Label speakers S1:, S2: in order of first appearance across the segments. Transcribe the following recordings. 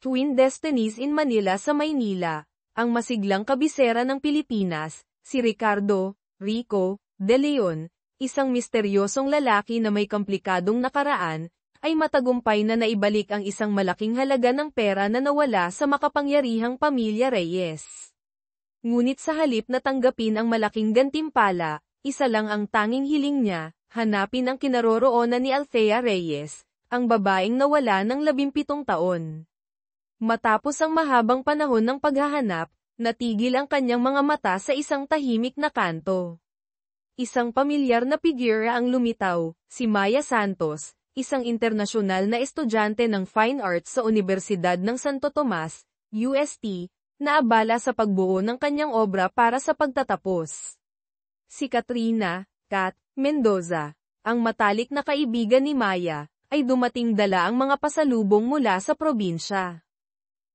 S1: Twin Destinies in Manila sa Maynila, ang masiglang kabisera ng Pilipinas, si Ricardo De Leon, isang misteryosong lalaki na may komplikadong nakaraan, ay matagumpay na naibalik ang isang malaking halaga ng pera na nawala sa makapangyarihang pamilya Reyes. Ngunit sa halip na tanggapin ang malaking gantimpala, isa lang ang tanging hiling niya, hanapin ang kinaroroonan ni Althea Reyes, ang babaeng nawala ng 17 taon. Matapos ang mahabang panahon ng paghahanap, natigil ang kanyang mga mata sa isang tahimik na kanto. Isang pamilyar na figura ang lumitaw, si Maya Santos, isang internasyonal na estudyante ng Fine Arts sa Universidad ng Santo Tomas, UST, na abala sa pagbuo ng kanyang obra para sa pagtatapos. Si Katrina Mendoza, ang matalik na kaibigan ni Maya, ay dumating dala ang mga pasalubong mula sa probinsya.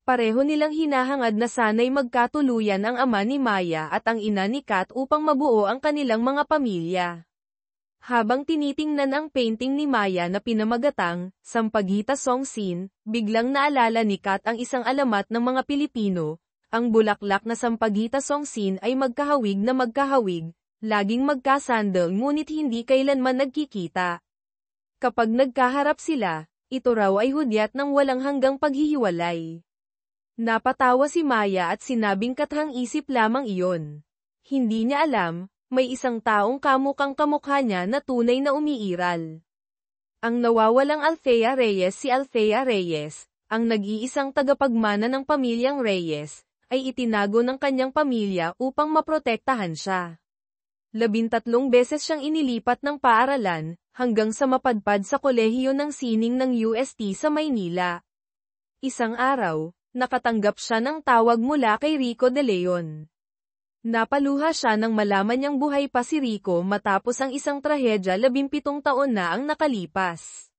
S1: Pareho nilang hinahangad na sana'y magkatuluyan ang ama ni Maya at ang ina ni Kat upang mabuo ang kanilang mga pamilya. Habang tinitingnan ang painting ni Maya na pinamagatang, Sampaguita Song Scene, biglang naalala ni Kat ang isang alamat ng mga Pilipino, ang bulaklak na Sampaguita Song Scene ay magkahawig na magkahawig, laging magkasandal ngunit hindi kailanman nagkikita. Kapag nagkaharap sila, ito raw ay hudyat ng walang hanggang paghihiwalay. Napatawa si Maya at sinabing kathang isip lamang iyon. Hindi niya alam, may isang taong kamukang kamukha niya na tunay na umiiral. Ang nawawalang Althea Reyes. Si Althea Reyes, ang nag-iisang tagapagmana ng pamilyang Reyes, ay itinago ng kanyang pamilya upang maprotektahan siya. 13 beses siyang inilipat ng paaralan, hanggang sa mapadpad sa kolehiyo ng sining ng UST sa Maynila. Isang araw, nakatanggap siya ng tawag mula kay Rico De Leon. Napaluha siya nang malaman niyang buhay pa si Rico matapos ang isang trahedya 17 taon na ang nakalipas.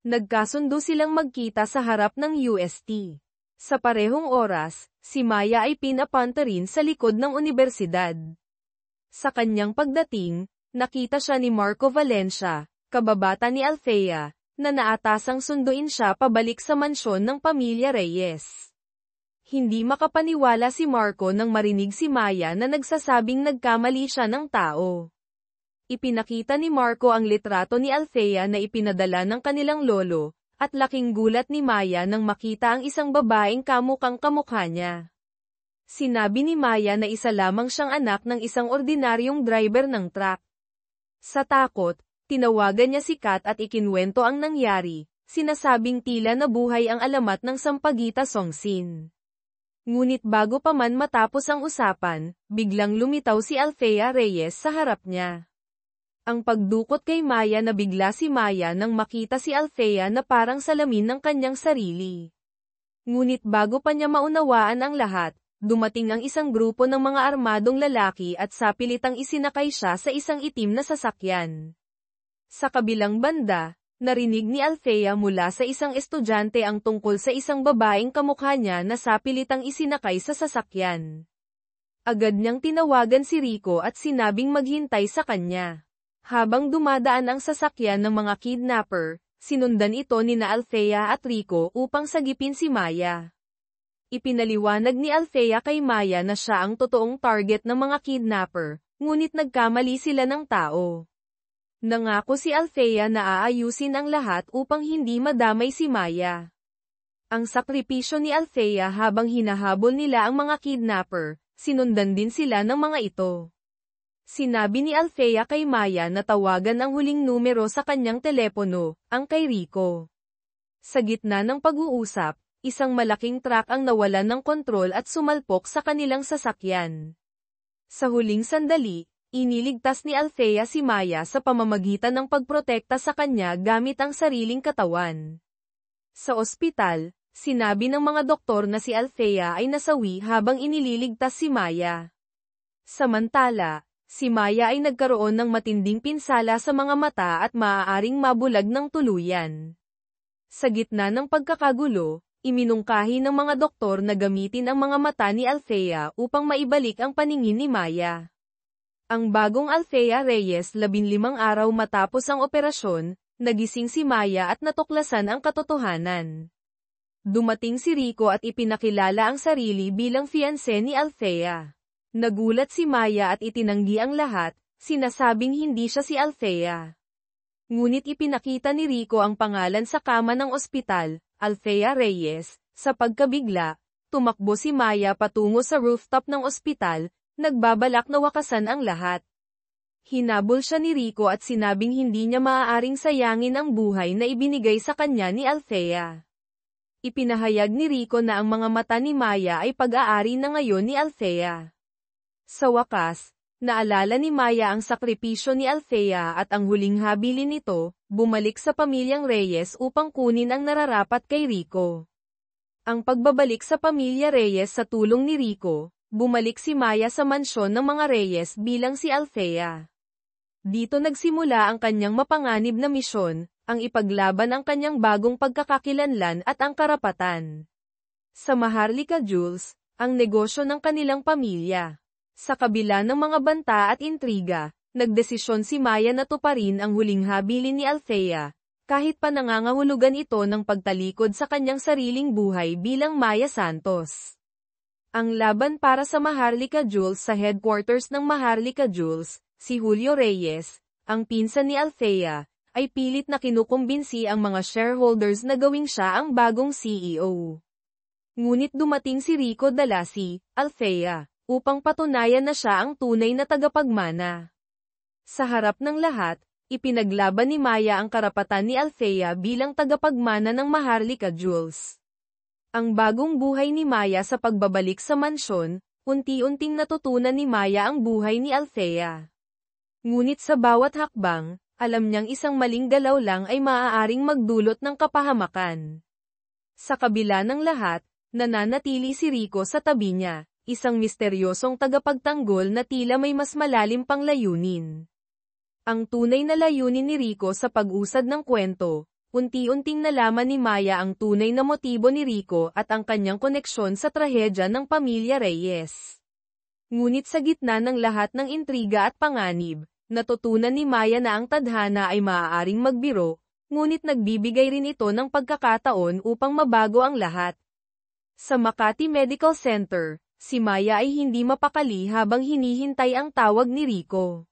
S1: Nagkasundo silang magkita sa harap ng UST. Sa parehong oras, si Maya ay pinapunta rin sa likod ng unibersidad. Sa kanyang pagdating, nakita siya ni Marco Valencia, kababata ni Althea, na naatasang sunduin siya pabalik sa mansyon ng pamilya Reyes. Hindi makapaniwala si Marco nang marinig si Maya na nagsasabing nagkamali siya ng tao. Ipinakita ni Marco ang litrato ni Althea na ipinadala ng kanilang lolo, at laking gulat ni Maya nang makita ang isang babaeng kamukang kamukha niya. Sinabi ni Maya na isa lamang siyang anak ng isang ordinaryong driver ng truck. Sa takot, tinawagan niya si Kat at ikinwento ang nangyari, sinasabing tila nabuhay ang alamat ng Sampaguita Song Scene. Ngunit bago pa man matapos ang usapan, biglang lumitaw si Althea Reyes sa harap niya. Ang pagdukot kay Maya na bigla si Maya nang makita si Althea na parang salamin ng kanyang sarili. Ngunit bago pa niya maunawaan ang lahat, dumating ang isang grupo ng mga armadong lalaki at sapilitang isinakay siya sa isang itim na sasakyan. Sa kabilang banda, narinig ni Althea mula sa isang estudyante ang tungkol sa isang babaeng kamukha niya na sapilitang isinakay sa sasakyan. Agad niyang tinawagan si Rico at sinabing maghintay sa kanya. Habang dumadaan ang sasakyan ng mga kidnapper, sinundan ito nina Althea at Rico upang sagipin si Maya. Ipinaliwanag ni Althea kay Maya na siya ang totoong target ng mga kidnapper, ngunit nagkamali sila ng tao. Nangako si Althea na aayusin ang lahat upang hindi madamay si Maya. Ang sakripisyo ni Althea habang hinahabol nila ang mga kidnapper, sinundan din sila ng mga ito. Sinabi ni Althea kay Maya na tawagan ang huling numero sa kanyang telepono, ang kay Rico. Sa gitna ng pag-uusap, isang malaking truck ang nawalan ng kontrol at sumalpok sa kanilang sasakyan. Sa huling sandali, iniligtas ni Althea si Maya sa pamamagitan ng pagprotekta sa kanya gamit ang sariling katawan. Sa ospital, sinabi ng mga doktor na si Althea ay nasawi habang inililigtas si Maya. Samantala, si Maya ay nagkaroon ng matinding pinsala sa mga mata at maaaring mabulag ng tuluyan. Sa gitna ng pagkakagulo, iminungkahi ng mga doktor na gamitin ang mga mata ni Althea upang maibalik ang paningin ni Maya. Ang bagong Althea Reyes 15 araw matapos ang operasyon, nagising si Maya at natuklasan ang katotohanan. Dumating si Rico at ipinakilala ang sarili bilang fiancé ni Althea. Nagulat si Maya at itinanggi ang lahat, sinasabing hindi siya si Althea. Ngunit ipinakita ni Rico ang pangalan sa kama ng ospital, Althea Reyes. Sa pagkabigla, tumakbo si Maya patungo sa rooftop ng ospital, nagbabalak na wakasan ang lahat. Hinabol siya ni Rico at sinabing hindi niya maaaring sayangin ang buhay na ibinigay sa kanya ni Althea. Ipinahayag ni Rico na ang mga mata ni Maya ay pag-aari na ngayon ni Althea. Sa wakas, naalala ni Maya ang sakripisyo ni Althea at ang huling habilin nito, bumalik sa pamilyang Reyes upang kunin ang nararapat kay Rico. Ang pagbabalik sa pamilya Reyes sa tulong ni Rico, bumalik si Maya sa mansyon ng mga Reyes bilang si Althea. Dito nagsimula ang kanyang mapanganib na misyon, ang ipaglaban ang kanyang bagong pagkakakilanlan at ang karapatan. Sa Maharlika Jewels, ang negosyo ng kanilang pamilya. Sa kabila ng mga banta at intriga, nagdesisyon si Maya na tuparin ang huling habilin ni Althea, kahit pa nangangahulugan ito ng pagtalikod sa kanyang sariling buhay bilang Maya Santos. Ang laban para sa Maharlika Jewels sa headquarters ng Maharlika Jewels, si Julio Reyes, ang pinsan ni Althea, ay pilit na kinukumbinsi ang mga shareholders na gawing siya ang bagong CEO. Ngunit dumating si Rico Dalasi, Althea, upang patunayan na siya ang tunay na tagapagmana. Sa harap ng lahat, ipinaglaban ni Maya ang karapatan ni Althea bilang tagapagmana ng Maharlika Jewels. Ang bagong buhay ni Maya sa pagbabalik sa mansyon, unti-unting natutunan ni Maya ang buhay ni Althea. Ngunit sa bawat hakbang, alam niyang isang maling galaw lang ay maaaring magdulot ng kapahamakan. Sa kabila ng lahat, nananatili si Rico sa tabi niya, isang misteryosong tagapagtanggol na tila may mas malalim pang layunin. Ang tunay na layunin ni Rico sa pag-usad ng kwento, unti-unting nalaman ni Maya ang tunay na motibo ni Rico at ang kanyang koneksyon sa trahedya ng pamilya Reyes. Ngunit sa gitna ng lahat ng intriga at panganib, natutunan ni Maya na ang tadhana ay maaaring magbiro, ngunit nagbibigay rin ito ng pagkakataon upang mabago ang lahat. Sa Makati Medical Center, si Maya ay hindi mapakali habang hinihintay ang tawag ni Rico.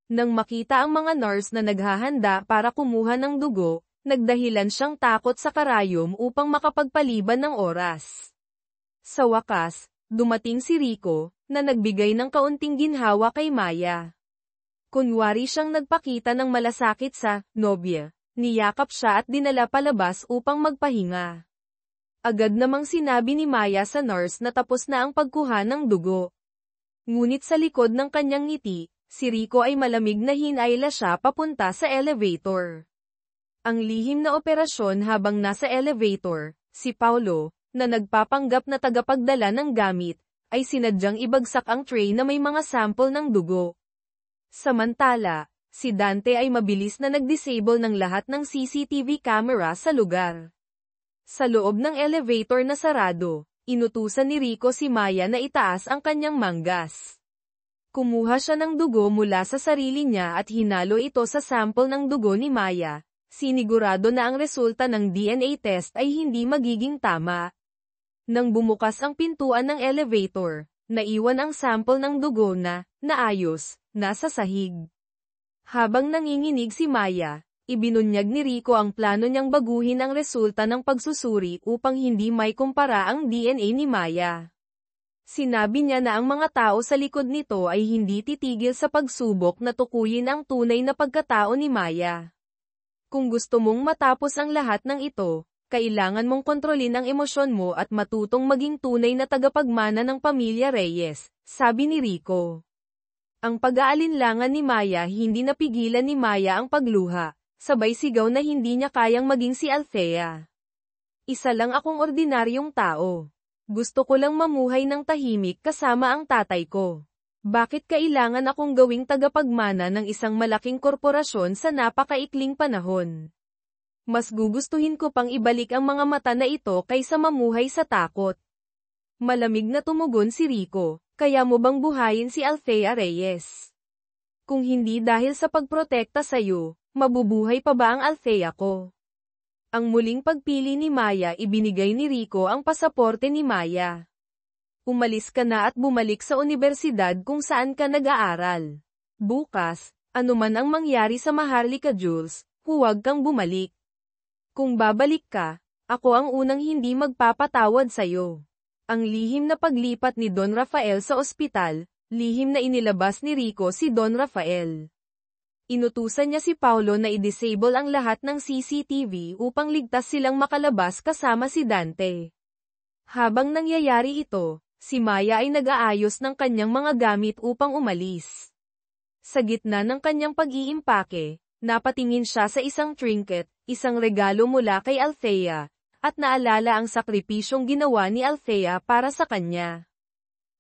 S1: Nang makita ang mga nurse na naghahanda para kumuha ng dugo, nagdahilan siyang takot sa karayom upang makapagpaliban ng oras. Sa wakas, dumating si Rico, na nagbigay ng kaunting ginhawa kay Maya. Kunwari siyang nagpakita ng malasakit sa nobya, niyakap siya at dinala palabas upang magpahinga. Agad namang sinabi ni Maya sa nurse na tapos na ang pagkuha ng dugo. Ngunit sa likod ng kanyang ngiti, si Rico ay malamig na hinayla siya papunta sa elevator. Ang lihim na operasyon habang nasa elevator, si Paulo, na nagpapanggap na tagapagdala ng gamit, ay sinadyang ibagsak ang tray na may mga sample ng dugo. Samantala, si Dante ay mabilis na nag-disable ng lahat ng CCTV camera sa lugar. Sa loob ng elevator na sarado, inutusan ni Rico si Maya na itaas ang kanyang manggas. Kumuha siya ng dugo mula sa sarili niya at hinalo ito sa sample ng dugo ni Maya, sinigurado na ang resulta ng DNA test ay hindi magiging tama. Nang bumukas ang pintuan ng elevator, naiwan ang sample ng dugo na, naayos, nasa sahig. Habang nanginginig si Maya, ibinunyag ni Rico ang plano niyang baguhin ang resulta ng pagsusuri upang hindi may kumpara ang DNA ni Maya. Sinabi niya na ang mga tao sa likod nito ay hindi titigil sa pagsubok na tukuyin ang tunay na pagkatao ni Maya. Kung gusto mong matapos ang lahat ng ito, kailangan mong kontrolin ang emosyon mo at matutong maging tunay na tagapagmana ng pamilya Reyes, sabi ni Rico. Ang pag-aalinlangan ni Maya hindi napigilan ni Maya ang pagluha, sabay sigaw na hindi niya kayang maging si Althea. Isa lang akong ordinaryong tao. Gusto ko lang mamuhay ng tahimik kasama ang tatay ko. Bakit kailangan akong gawing tagapagmana ng isang malaking korporasyon sa napakaikling panahon? Mas gugustuhin ko pang ibalik ang mga mata na ito kaysa mamuhay sa takot. Malamig na tumugon si Rico, kaya mo bang buhayin si Althea Reyes? Kung hindi dahil sa pagprotekta sa'yo, mabubuhay pa ba ang Althea ko? Ang muling pagpili ni Maya, ibinigay ni Rico ang pasaporte ni Maya. Umalis ka na at bumalik sa universidad kung saan ka nag-aaral. Bukas, anuman ang mangyari sa Maharlika Jules, huwag kang bumalik. Kung babalik ka, ako ang unang hindi magpapatawad sa'yo. Ang lihim na paglipat ni Don Rafael sa ospital, lihim na inilabas ni Rico si Don Rafael. Inutusan niya si Paulo na i-disable ang lahat ng CCTV upang ligtas silang makalabas kasama si Dante. Habang nangyayari ito, si Maya ay nag-aayos ng kanyang mga gamit upang umalis. Sa gitna ng kanyang pag-iimpake, napatingin siya sa isang trinket, isang regalo mula kay Althea, at naalala ang sakripisyong ginawa ni Althea para sa kanya.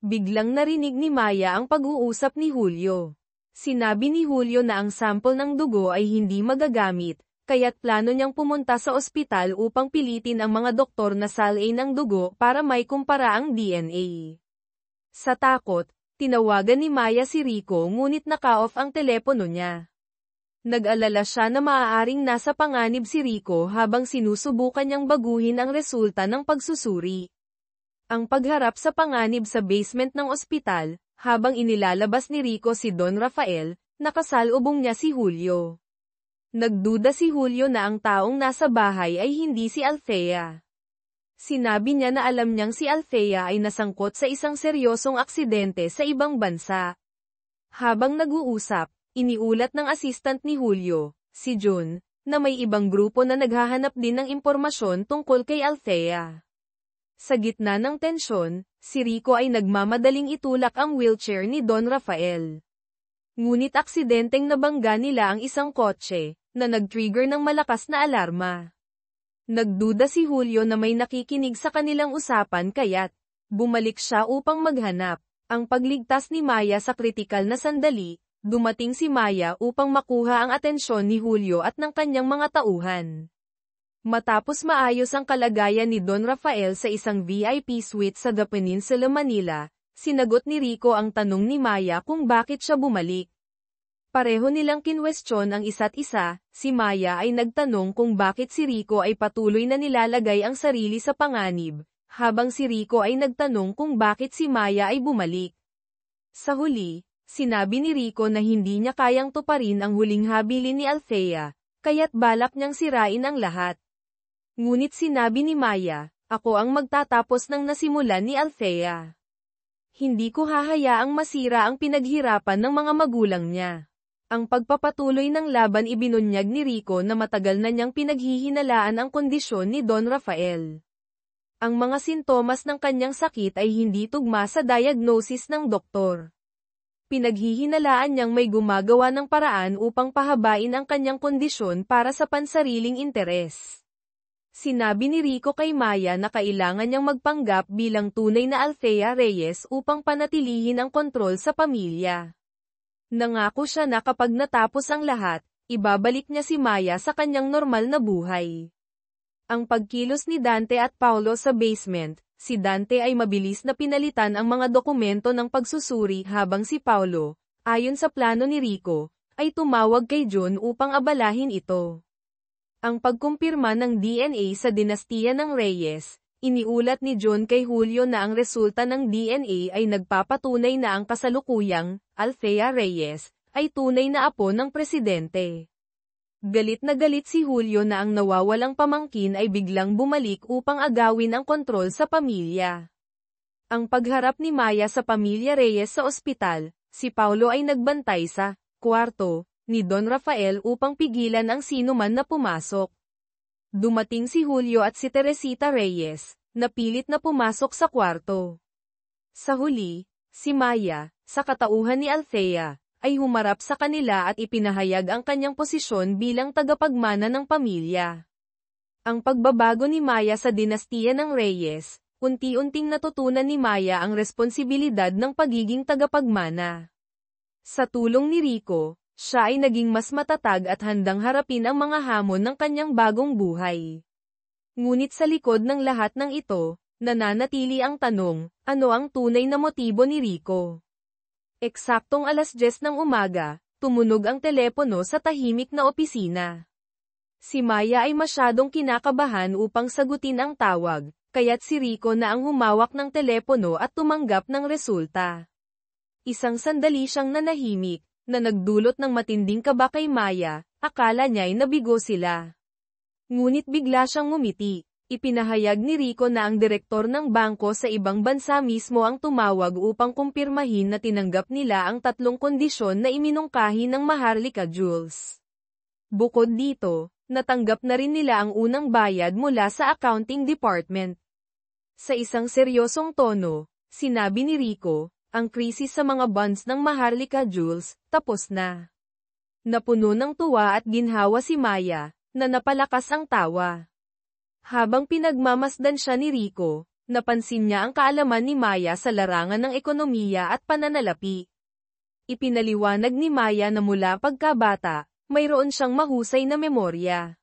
S1: Biglang narinig ni Maya ang pag-uusap ni Julio. Sinabi ni Julio na ang sample ng dugo ay hindi magagamit, kaya't plano niyang pumunta sa ospital upang pilitin ang mga doktor na salin ang dugo para may kumpara ang DNA. Sa takot, tinawagan ni Maya si Rico ngunit naka-off ang telepono niya. Nag-alala siya na maaaring nasa panganib si Rico habang sinusubukan niyang baguhin ang resulta ng pagsusuri. Ang pagharap sa panganib sa basement ng ospital, habang inilalabas ni Rico si Don Rafael, nakasalubong niya si Julio. Nagduda si Julio na ang taong nasa bahay ay hindi si Althea. Sinabi niya na alam niyang si Althea ay nasangkot sa isang seryosong aksidente sa ibang bansa. Habang nag-uusap, iniulat ng assistant ni Julio, si June, na may ibang grupo na naghahanap din ng impormasyon tungkol kay Althea. Sa gitna ng tensyon, si Rico ay nagmamadaling itulak ang wheelchair ni Don Rafael. Ngunit aksidenteng nabangga nila ang isang kotse, na nag-trigger ng malakas na alarma. Nagduda si Julio na may nakikinig sa kanilang usapan kaya't bumalik siya upang maghanap. Ang pagligtas ni Maya sa kritikal na sandali, dumating si Maya upang makuha ang atensyon ni Julio at ng kanyang mga tauhan. Matapos maayos ang kalagayan ni Don Rafael sa isang VIP suite sa The Peninsula Manila, sinagot ni Rico ang tanong ni Maya kung bakit siya bumalik. Pareho nilang kinwestiyon ang isa't isa, si Maya ay nagtanong kung bakit si Rico ay patuloy na nilalagay ang sarili sa panganib, habang si Rico ay nagtanong kung bakit si Maya ay bumalik. Sa huli, sinabi ni Rico na hindi niya kayang tuparin ang huling habilin ni Althea, kaya't balak niyang sirain ang lahat. Ngunit sinabi ni Maya, ako ang magtatapos ng nasimulan ni Althea. Hindi ko hahayaang masira ang pinaghirapan ng mga magulang niya. Ang pagpapatuloy ng laban ibinunyag ni Rico na matagal na niyang pinaghihinalaan ang kondisyon ni Don Rafael. Ang mga sintomas ng kanyang sakit ay hindi tugma sa diagnosis ng doktor. Pinaghihinalaan niyang may gumagawa ng paraan upang pahabain ang kanyang kondisyon para sa pansariling interes. Sinabi ni Rico kay Maya na kailangan niyang magpanggap bilang tunay na Althea Reyes upang panatilihin ang kontrol sa pamilya. Nangako siya na kapag natapos ang lahat, ibabalik niya si Maya sa kanyang normal na buhay. Ang pagkilos ni Dante at Paulo sa basement, si Dante ay mabilis na pinalitan ang mga dokumento ng pagsusuri habang si Paulo, ayon sa plano ni Rico, ay tumawag kay John upang abalahin ito. Ang pagkumpirma ng DNA sa dinastiya ng Reyes, iniulat ni John kay Julio na ang resulta ng DNA ay nagpapatunay na ang kasalukuyang, Althea Reyes, ay tunay na apo ng presidente. Galit na galit si Julio na ang nawawalang pamangkin ay biglang bumalik upang agawin ang kontrol sa pamilya. Ang pagharap ni Maya sa pamilya Reyes sa ospital, si Paulo ay nagbantay sa kwarto ni Don Rafael upang pigilan ang sinuman na pumasok. Dumating si Julio at si Teresita Reyes, na pilit na pumasok sa kwarto. Sa huli, si Maya, sa katauhan ni Althea, ay humarap sa kanila at ipinahayag ang kanyang posisyon bilang tagapagmana ng pamilya. Ang pagbabago ni Maya sa dinastiya ng Reyes, unti-unting natutunan ni Maya ang responsibilidad ng pagiging tagapagmana. Sa tulong ni Rico, siya ay naging mas matatag at handang harapin ang mga hamon ng kanyang bagong buhay. Ngunit sa likod ng lahat ng ito, nananatili ang tanong, ano ang tunay na motibo ni Rico? Eksaktong 10:00 ng umaga, tumunog ang telepono sa tahimik na opisina. Si Maya ay masyadong kinakabahan upang sagutin ang tawag, kaya't si Rico na ang humawak ng telepono at tumanggap ng resulta. Isang sandali siyang nanahimik, na nagdulot ng matinding kaba kay Maya, akala niya'y nabigo sila. Ngunit bigla siyang ngumiti. Ipinahayag ni Rico na ang direktor ng bangko sa ibang bansa mismo ang tumawag upang kumpirmahin na tinanggap nila ang 3 kondisyon na iminungkahi ng Maharlika Jewels. Bukod dito, natanggap na rin nila ang unang bayad mula sa accounting department. Sa isang seryosong tono, sinabi ni Rico, ang krisis sa mga bonds ng Maharlika Jewels, tapos na. Napuno ng tuwa at ginhawa si Maya, na napalakas ang tawa. Habang pinagmamasdan siya ni Rico, napansin niya ang kaalaman ni Maya sa larangan ng ekonomiya at pananalapi. Ipinaliwanag ni Maya na mula pagkabata, mayroon siyang mahusay na memorya.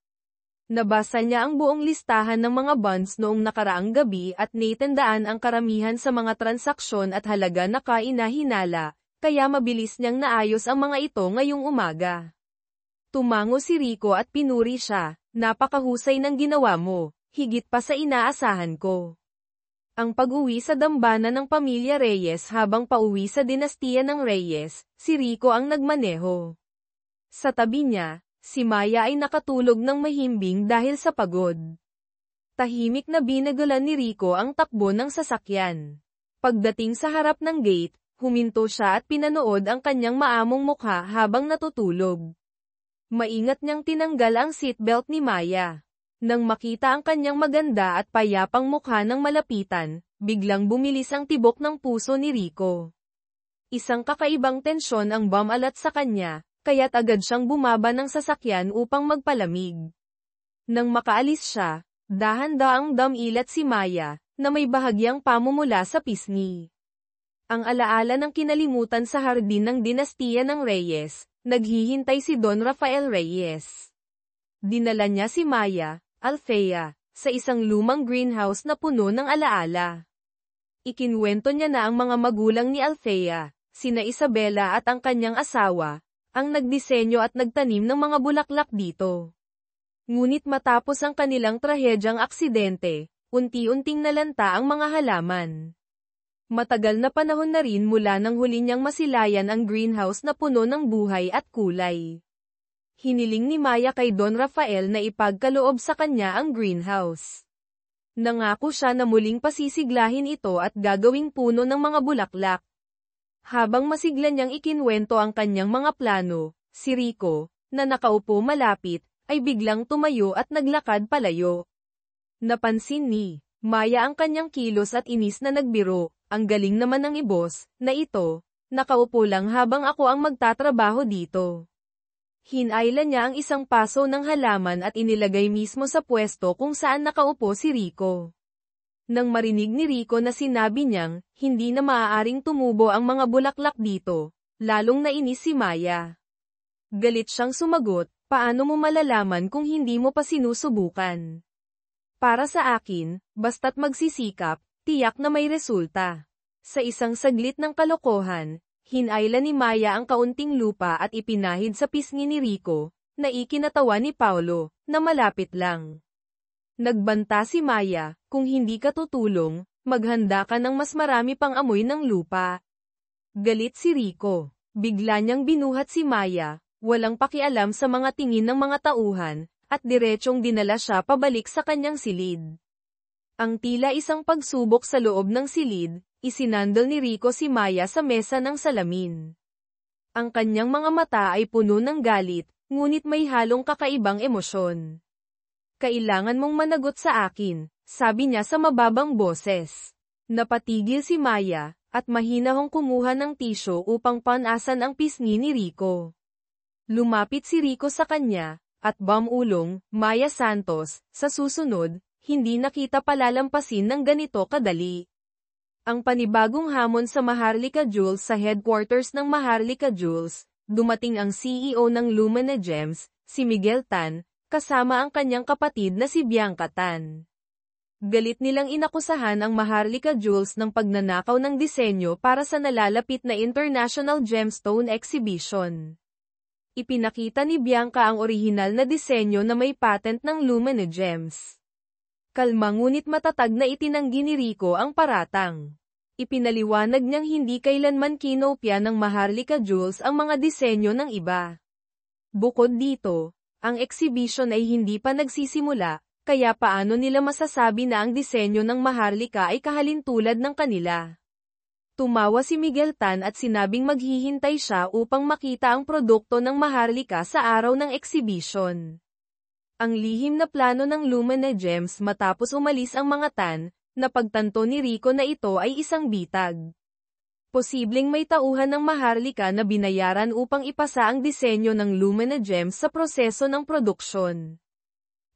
S1: Nabasa niya ang buong listahan ng mga bonds noong nakaraang gabi at naitandaan ang karamihan sa mga transaksyon at halaga na kainahinala, kaya mabilis niyang naayos ang mga ito ngayong umaga. Tumango si Rico at pinuri siya, napakahusay ng ginawa mo, higit pa sa inaasahan ko. Ang pag-uwi sa dambana ng pamilya Reyes habang pauwi sa dinastiya ng Reyes, si Rico ang nagmaneho. Sa tabi niya, si Maya ay nakatulog ng mahimbing dahil sa pagod. Tahimik na binagalan ni Rico ang takbo ng sasakyan. Pagdating sa harap ng gate, huminto siya at pinanood ang kanyang maamong mukha habang natutulog. Maingat niyang tinanggal ang seatbelt ni Maya. Nang makita ang kanyang maganda at payapang mukha ng malapitan, biglang bumilis ang tibok ng puso ni Rico. Isang kakaibang tensyon ang bumalat sa kanya, kaya't agad siyang bumaba ng sasakyan upang magpalamig. Nang makaalis siya, dahan-daang damilat si Maya, na may bahagyang pamumula sa pisngi. Ang alaala ng kinalimutan sa hardin ng dinastiya ng Reyes, naghihintay si Don Rafael Reyes. Dinala niya si Maya, Althea, sa isang lumang greenhouse na puno ng alaala. Ikinwento niya na ang mga magulang ni Althea, sina Isabela at ang kanyang asawa, ang nagdisenyo at nagtanim ng mga bulaklak dito. Ngunit matapos ang kanilang trahedyang aksidente, unti-unting nalanta ang mga halaman. Matagal na panahon na rin mula nang huli niyang masilayan ang greenhouse na puno ng buhay at kulay. Hiniling ni Maya kay Don Rafael na ipagkaloob sa kanya ang greenhouse. Nangako siya na muling pasisiglahin ito at gagawing puno ng mga bulaklak. Habang masigla niyang ikinwento ang kanyang mga plano, si Rico, na nakaupo malapit, ay biglang tumayo at naglakad palayo. Napansin ni Maya ang kanyang kilos at inis na nagbiro. Ang galing naman ng ibos, na ito, nakaupo lang habang ako ang magtatrabaho dito. Hinailan niya ang isang paso ng halaman at inilagay mismo sa pwesto kung saan nakaupo si Rico. Nang marinig ni Rico na sinabi niyang, hindi na maaaring tumubo ang mga bulaklak dito, lalong nainis si Maya. Galit siyang sumagot, paano mo malalaman kung hindi mo pa sinusubukan? Para sa akin, basta't magsisikap, tiyak na may resulta. Sa isang saglit ng kalokohan, hinayla ni Maya ang kaunting lupa at ipinahid sa pisngi ni Rico, na ikinatawa ni Paulo, na malapit lang. Nagbanta si Maya, kung hindi ka tutulong, maghanda ka ng mas marami pang amoy ng lupa. Galit si Rico. Bigla niyang binuhat si Maya, walang pakialam sa mga tingin ng mga tauhan, at diretsong dinala siya pabalik sa kanyang silid. Ang tila isang pagsubok sa loob ng silid, isinandal ni Rico si Maya sa mesa ng salamin. Ang kanyang mga mata ay puno ng galit, ngunit may halong kakaibang emosyon. Kailangan mong managot sa akin, sabi niya sa mababang boses. Napatigil si Maya, at mahinahong kumuha ng tisyo upang panasan ang pisngi ni Rico. Lumapit si Rico sa kanya, at bumulong, Maya Santos, sa susunod, hindi na kita palalampasin ng ganito kadali. Ang panibagong hamon sa Maharlika Jewels. Sa headquarters ng Maharlika Jewels, dumating ang CEO ng Lumina Gems, si Miguel Tan, kasama ang kanyang kapatid na si Bianca Tan. Galit nilang inakusahan ang Maharlika Jewels ng pagnanakaw ng disenyo para sa nalalapit na International Gemstone Exhibition. Ipinakita ni Bianca ang orihinal na disenyo na may patent ng Lumina Gems. Kalma ngunit matatag na itinanggi ni Rico ang paratang. Ipinaliwanag niyang hindi kailanman kinopya ng Maharlika Jewels ang mga disenyo ng iba. Bukod dito, ang exhibition ay hindi pa nagsisimula, kaya paano nila masasabi na ang disenyo ng Maharlika ay kahalintulad ng kanila? Tumawa si Miguel Tan at sinabing maghihintay siya upang makita ang produkto ng Maharlika sa araw ng exhibition. Ang lihim na plano ng Lumina Gems matapos umalis ang mga Tan, napagtanto ni Rico na ito ay isang bitag. Posibleng may tauhan ng Maharlika na binayaran upang ipasa ang disenyo ng Lumina Gems sa proseso ng produksyon.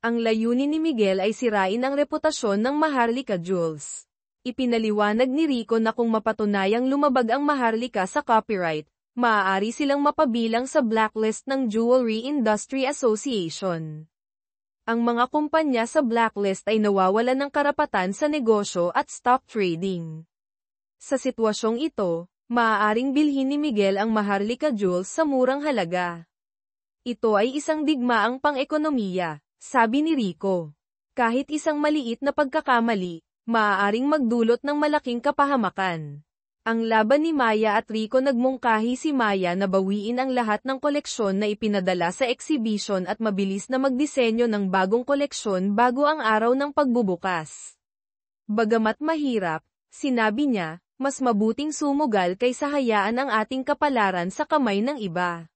S1: Ang layunin ni Miguel ay sirain ang reputasyon ng Maharlika Jewels. Ipinaliwanag ni Rico na kung mapatunayang lumabag ang Maharlika sa copyright, maaari silang mapabilang sa blacklist ng Jewelry Industry Association. Ang mga kumpanya sa blacklist ay nawawalan ng karapatan sa negosyo at stock trading. Sa sitwasyong ito, maaaring bilhin ni Miguel ang Maharlika Jewels sa murang halaga. Ito ay isang digmaang pang-ekonomiya, sabi ni Rico. Kahit isang maliit na pagkakamali, maaaring magdulot ng malaking kapahamakan. Ang laban ni Maya at Rico nagmungkahi si Maya na bawiin ang lahat ng koleksyon na ipinadala sa exhibition at mabilis na magdisenyo ng bagong koleksyon bago ang araw ng pagbubukas. Bagamat mahirap, sinabi niya, mas mabuting sumugal kaysa hayaan ang ating kapalaran sa kamay ng iba.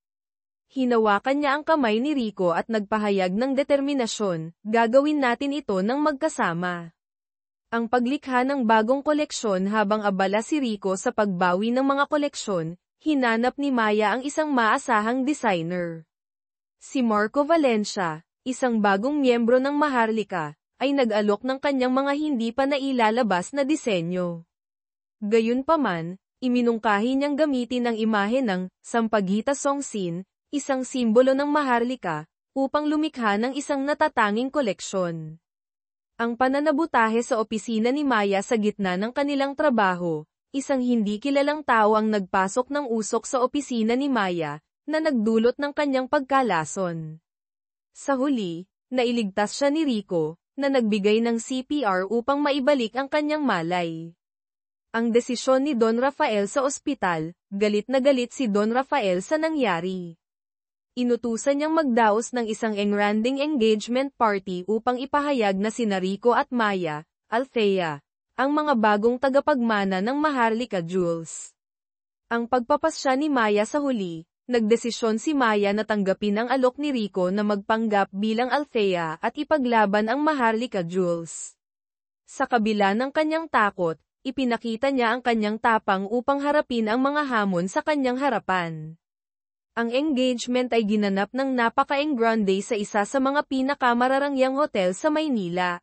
S1: Hinawakan niya ang kamay ni Rico at nagpahayag ng determinasyon, gagawin natin ito ng magkasama. Ang paglikha ng bagong koleksyon habang abala si Rico sa pagbawi ng mga koleksyon, hinanap ni Maya ang isang maasahang designer. Si Marco Valencia, isang bagong miyembro ng Maharlika, ay nag-alok ng kanyang mga hindi pa nailalabas na disenyo. Gayunpaman, iminungkahi niyang gamitin ang imahe ng Sampaguita Songsin, isang simbolo ng Maharlika, upang lumikha ng isang natatanging koleksyon. Ang pananabutahe sa opisina ni Maya sa gitna ng kanilang trabaho, isang hindi kilalang tao ang nagpasok ng usok sa opisina ni Maya, na nagdulot ng kanyang pagkalason. Sa huli, nailigtas siya ni Rico, na nagbigay ng CPR upang maibalik ang kanyang malay. Ang desisyon ni Don Rafael sa ospital, galit na galit si Don Rafael sa nangyari. Inutusan niyang magdaos ng isang engranding engagement party upang ipahayag na sina Rico at Maya, Althea, ang mga bagong tagapagmana ng Maharlika Jewels. Ang pagpapasya ni Maya sa huli, nagdesisyon si Maya na tanggapin ang alok ni Rico na magpanggap bilang Althea at ipaglaban ang Maharlika Jewels. Sa kabila ng kanyang takot, ipinakita niya ang kanyang tapang upang harapin ang mga hamon sa kanyang harapan. Ang engagement ay ginanap ng napaka-engrande sa isa sa mga pinakamararangyang hotel sa Maynila.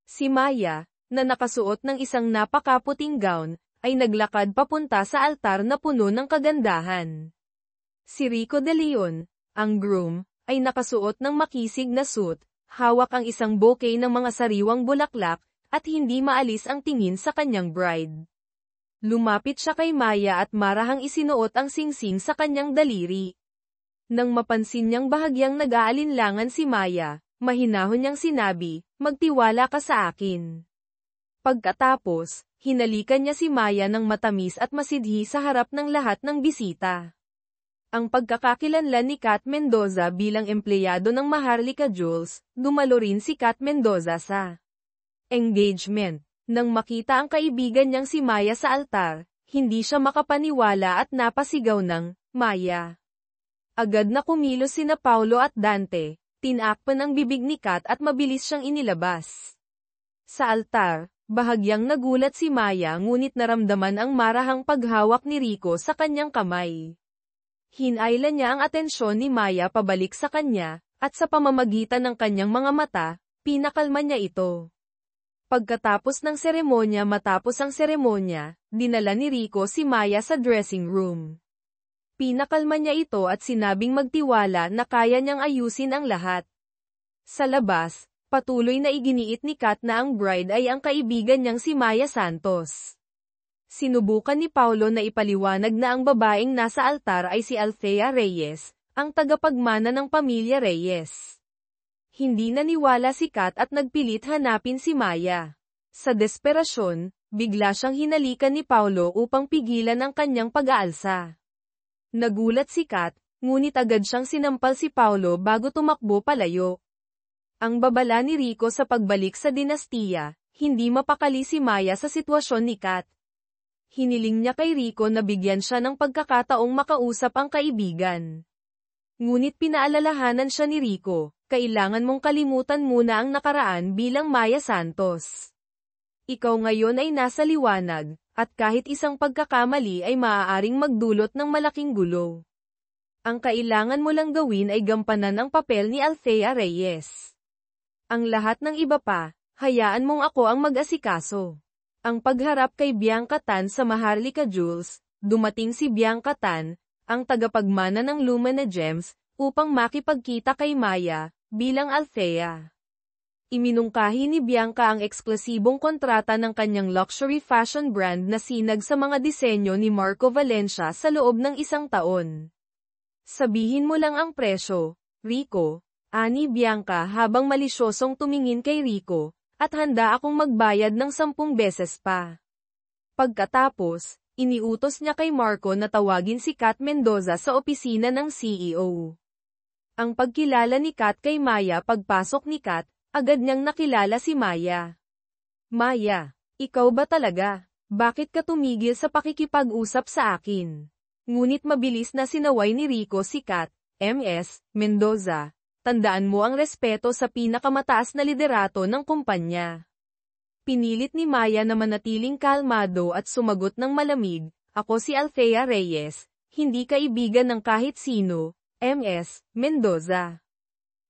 S1: Si Maya, na nakasuot ng isang napakaputing gown, ay naglakad papunta sa altar na puno ng kagandahan. Si Rico de Leon, ang groom, ay nakasuot ng makisig na suit, hawak ang isang bouquet ng mga sariwang bulaklak, at hindi maalis ang tingin sa kanyang bride. Lumapit siya kay Maya at marahang isinuot ang singsing sa kanyang daliri. Nang mapansin niyang bahagyang nag-aalinlangan si Maya, mahinahon niyang sinabi, "Magtiwala ka sa akin." Pagkatapos, hinalikan niya si Maya ng matamis at masidhi sa harap ng lahat ng bisita. Ang pagkakakilanlan ni Kat Mendoza bilang empleyado ng Maharlika Jewels, dumalo rin si Kat Mendoza sa engagement. Nang makita ang kaibigan niyang si Maya sa altar, hindi siya makapaniwala at napasigaw ng, "Maya!" Agad na kumilos sina Paulo at Dante, tinakpan ang bibig ni Kat at mabilis siyang inilabas. Sa altar, bahagyang nagulat si Maya ngunit naramdaman ang marahang paghawak ni Rico sa kanyang kamay. Hinailan niya ang atensyon ni Maya pabalik sa kanya, at sa pamamagitan ng kanyang mga mata, pinakalma niya ito. Pagkatapos ng matapos ang seremonya, dinala ni Rico si Maya sa dressing room. Pinakalma niya ito at sinabing magtiwala na kaya niyang ayusin ang lahat. Sa labas, patuloy na iginiit ni Kat na ang bride ay ang kaibigan niyang si Maya Santos. Sinubukan ni Paulo na ipaliwanag na ang babaeng nasa altar ay si Althea Reyes, ang tagapagmana ng pamilya Reyes. Hindi naniwala si Kat at nagpilit hanapin si Maya. Sa desperasyon, bigla siyang hinalikan ni Paulo upang pigilan ang kanyang pag-aalsa. Nagulat si Kat, ngunit agad siyang sinampal si Paulo bago tumakbo palayo. Ang babala ni Rico sa pagbalik sa dinastiya, hindi mapakali si Maya sa sitwasyon ni Kat. Hiniling niya kay Rico na bigyan siya ng pagkakataong makausap ang kaibigan. Ngunit pinaalalahanan siya ni Rico, kailangan mong kalimutan muna ang nakaraan bilang Maya Santos. Ikaw ngayon ay nasa liwanag, at kahit isang pagkakamali ay maaaring magdulot ng malaking gulo. Ang kailangan mo lang gawin ay gampanan ang papel ni Althea Reyes. Ang lahat ng iba pa, hayaan mong ako ang mag-asikaso. Ang pagharap kay Bianca Tan sa Maharlika Jewels, dumating si Bianca Tan, ang tagapagmana ng Lumina Gems, upang makipagkita kay Maya, bilang Althea. Iminungkahi ni Bianca ang eksklusibong kontrata ng kanyang luxury fashion brand na sinag sa mga disenyo ni Marco Valencia sa loob ng 1 taon. Sabihin mo lang ang presyo, Rico, ani Bianca habang malisyosong tumingin kay Rico, at handa akong magbayad ng 10 beses pa. Pagkatapos, iniutos niya kay Marco na tawagin si Kat Mendoza sa opisina ng CEO. Ang pagkilala ni Kat kay Maya pagpasok ni Kat, agad niyang nakilala si Maya. Maya, ikaw ba talaga? Bakit ka tumigil sa pakikipag-usap sa akin? Ngunit mabilis na sinaway ni Rico si Kat, Ms. Mendoza. Tandaan mo ang respeto sa pinakamataas na liderato ng kumpanya. Pinilit ni Maya na manatiling kalmado at sumagot ng malamig, ako si Althea Reyes, hindi kaibigan ng kahit sino, Ms. Mendoza.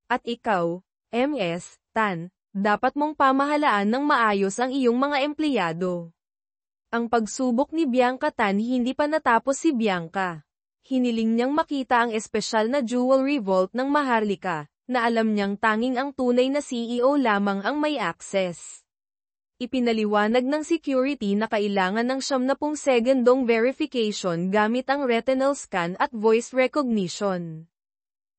S1: At ikaw, Ms. Tan, dapat mong pamahalaan ng maayos ang iyong mga empleyado. Ang pagsubok ni Bianca Tan hindi pa natapos si Bianca. Hiniling niyang makita ang espesyal na jewelry vault ng Maharlika, na alam niyang tanging ang tunay na CEO lamang ang may access. Ipinaliwanag ng security na kailangan ng 70 segundong verification gamit ang retinal scan at voice recognition.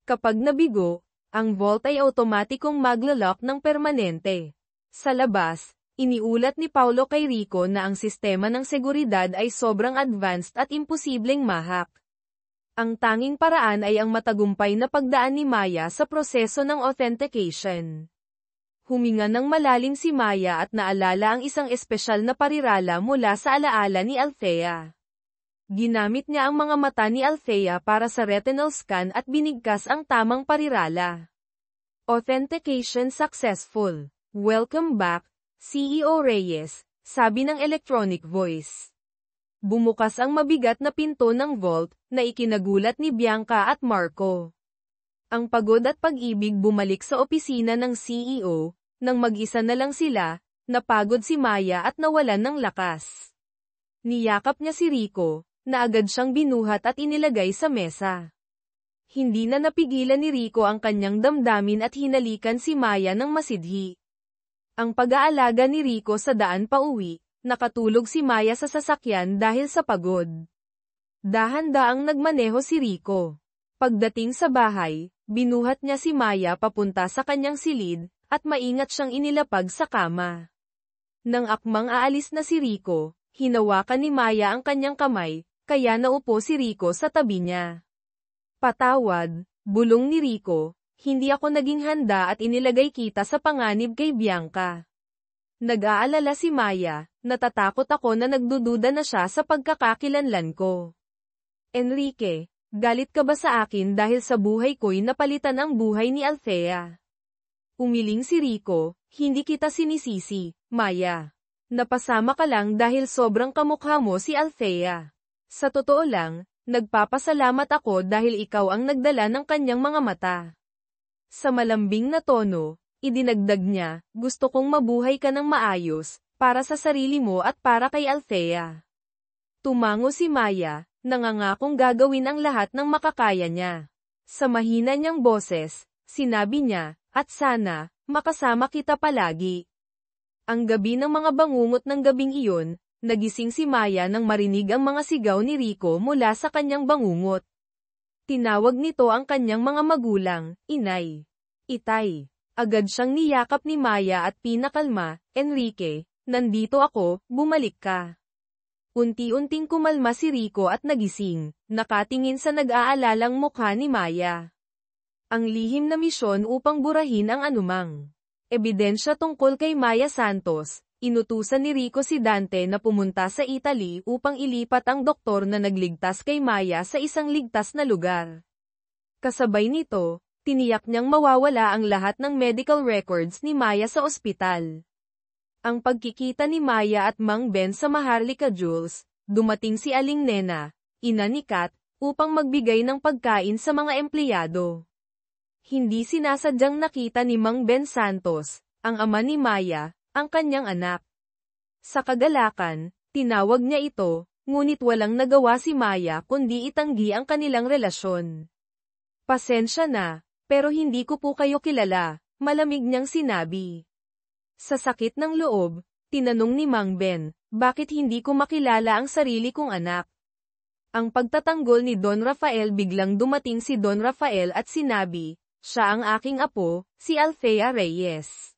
S1: Kapag nabigo, ang vault ay automatikong maglo-lock ng permanente. Sa labas, iniulat ni Paulo kay Rico na ang sistema ng seguridad ay sobrang advanced at imposibleng mahak. Ang tanging paraan ay ang matagumpay na pagdaan ni Maya sa proseso ng authentication. Huminga ng malalim si Maya at naalala ang isang espesyal na parirala mula sa alaala ni Althea. Ginamit niya ang mga mata ni Althea para sa retinal scan at binigkas ang tamang parirala. Authentication successful. Welcome back, CEO Reyes, sabi ng electronic voice. Bumukas ang mabigat na pinto ng vault, na ikinagulat ni Bianca at Marco. Ang pagod at pag-ibig bumalik sa opisina ng CEO, nang mag-isa na lang sila, napagod si Maya at nawalan ng lakas. Niyakap niya si Rico, na agad siyang binuhat at inilagay sa mesa. Hindi na napigilan ni Rico ang kanyang damdamin at hinalikan si Maya ng masidhi. Ang pag-aalaga ni Rico sa daan pauwi, nakatulog si Maya sa sasakyan dahil sa pagod. Dahan-daang nagmaneho si Rico. Pagdating sa bahay, binuhat niya si Maya papunta sa kanyang silid, at maingat siyang inilapag sa kama. Nang akmang aalis na si Rico, hinawakan ni Maya ang kanyang kamay, kaya naupo si Rico sa tabi niya. Patawad, bulong ni Rico, hindi ako naging handa at inilagay kita sa panganib kay Bianca. Nag-aalala si Maya, natatakot ako na nagdududa na siya sa pagkakakilanlan ko. Enrique, galit ka ba sa akin dahil sa buhay ko'y napalitan ang buhay ni Althea? Umiling si Rico, hindi kita sinisisi, Maya. Napasama ka lang dahil sobrang kamukha mo si Althea. Sa totoo lang, nagpapasalamat ako dahil ikaw ang nagdala ng kanyang mga mata. Sa malambing na tono, idinagdag niya, gusto kong mabuhay ka ng maayos, para sa sarili mo at para kay Althea. Tumango si Maya, nangangakong gagawin ang lahat ng makakaya niya. Sa mahina niyang boses, sinabi niya, at sana, makasama kita palagi. Ang gabi ng mga bangungot ng gabing iyon, nagising si Maya nang marinig ang mga sigaw ni Rico mula sa kanyang bangungot. Tinawag nito ang kanyang mga magulang, inay, itay. Agad siyang niyakap ni Maya at pinakalma, Enrique, nandito ako, bumalik ka. Unti-unting kumalma si Rico at nagising, nakatingin sa nag-aalalang mukha ni Maya. Ang lihim na misyon upang burahin ang anumang ebidensya tungkol kay Maya Santos. Inutusan ni Rico si Dante na pumunta sa Italy upang ilipat ang doktor na nagligtas kay Maya sa isang ligtas na lugar. Kasabay nito, tiniyak niyang mawawala ang lahat ng medical records ni Maya sa ospital. Ang pagkikita ni Maya at Mang Ben sa Maharlika Jewels, dumating si Aling Nena, ina ni Kat, upang magbigay ng pagkain sa mga empleyado. Hindi sinasadyang nakita ni Mang Ben Santos, ang ama ni Maya, ang kanyang anak. Sa kagalakan, tinawag niya ito, ngunit walang nagawa si Maya kundi itanggi ang kanilang relasyon. Pasensya na, pero hindi ko po kayo kilala, malamig niyang sinabi. Sa sakit ng loob, tinanong ni Mang Ben, bakit hindi ko makilala ang sarili kong anak? Ang pagtatanggol ni Don Rafael biglang dumating si Don Rafael at sinabi, siya ang aking apo, si Althea Reyes.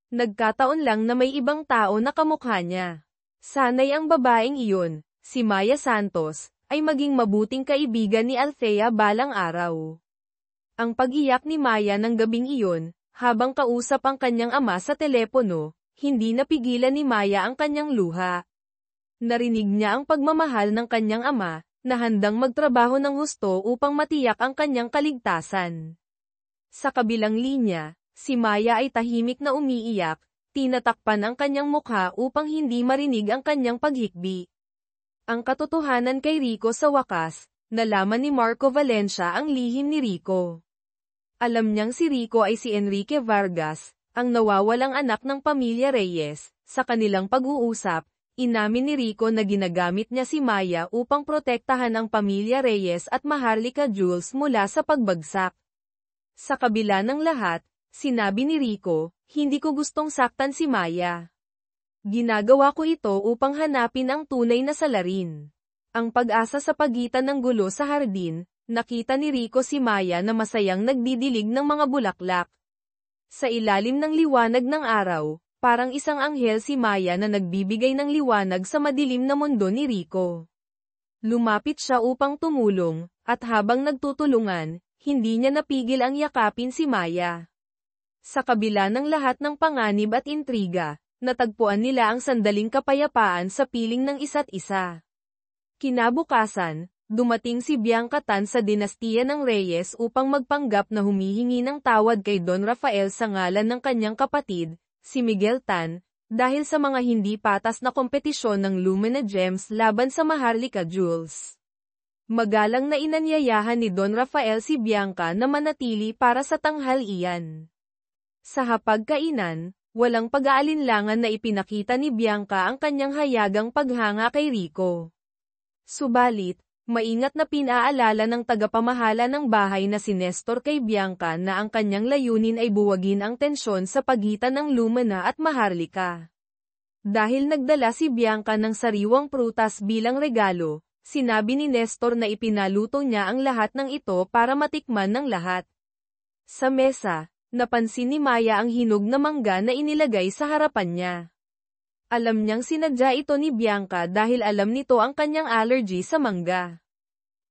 S1: Nagkataon lang na may ibang tao na kamukha niya. Sana'y ang babaeng iyon, si Maya Santos, ay maging mabuting kaibigan ni Althea balang araw. Ang pag-iyak ni Maya ng gabing iyon, habang kausap ang kanyang ama sa telepono, hindi napigilan ni Maya ang kanyang luha. Narinig niya ang pagmamahal ng kanyang ama, na handang magtrabaho ng husto upang matiyak ang kanyang kaligtasan. Sa kabilang linya, si Maya ay tahimik na umiiyak, tinatakpan ang kanyang mukha upang hindi marinig ang kanyang paghikbi. Ang katotohanan kay Rico sa wakas, nalaman ni Marco Valencia ang lihim ni Rico. Alam niyang si Rico ay si Enrique Vargas, ang nawawalang anak ng pamilya Reyes. Sa kanilang pag-uusap, inamin ni Rico na ginagamit niya si Maya upang protektahan ang pamilya Reyes at Maharlika Jewels mula sa pagbagsak. Sa kabila ng lahat, sinabi ni Rico, hindi ko gustong saktan si Maya. Ginagawa ko ito upang hanapin ang tunay na salarin. Ang pag-asa sa pagitan ng gulo sa hardin, nakita ni Rico si Maya na masayang nagdidilig ng mga bulaklak. Sa ilalim ng liwanag ng araw, parang isang anghel si Maya na nagbibigay ng liwanag sa madilim na mundo ni Rico. Lumapit siya upang tumulong, at habang nagtutulungan, hindi niya napigil ang yakapin si Maya. Sa kabila ng lahat ng panganib at intriga, natagpuan nila ang sandaling kapayapaan sa piling ng isa't isa. Kinabukasan, dumating si Bianca Tan sa dinastiya ng Reyes upang magpanggap na humihingi ng tawad kay Don Rafael sa ngalan ng kanyang kapatid, si Miguel Tan, dahil sa mga hindi patas na kompetisyon ng Lumina Gems laban sa Maharlika Jewels. Magalang na inanyayahan ni Don Rafael si Bianca na manatili para sa tanghalian. Sa hapagkainan, walang pag-aalinlangan na ipinakita ni Bianca ang kanyang hayagang paghanga kay Rico. Subalit, maingat na pinaalala ng tagapamahala ng bahay na si Nestor kay Bianca na ang kanyang layunin ay buwagin ang tensyon sa pagitan ng Lumina at Maharlika. Dahil nagdala si Bianca ng sariwang prutas bilang regalo, sinabi ni Nestor na ipinaluto niya ang lahat ng ito para matikman ng lahat. Sa mesa, napansin ni Maya ang hinog na mangga na inilagay sa harapan niya. Alam niyang sinadya ito ni Bianca dahil alam nito ang kanyang allergy sa mangga.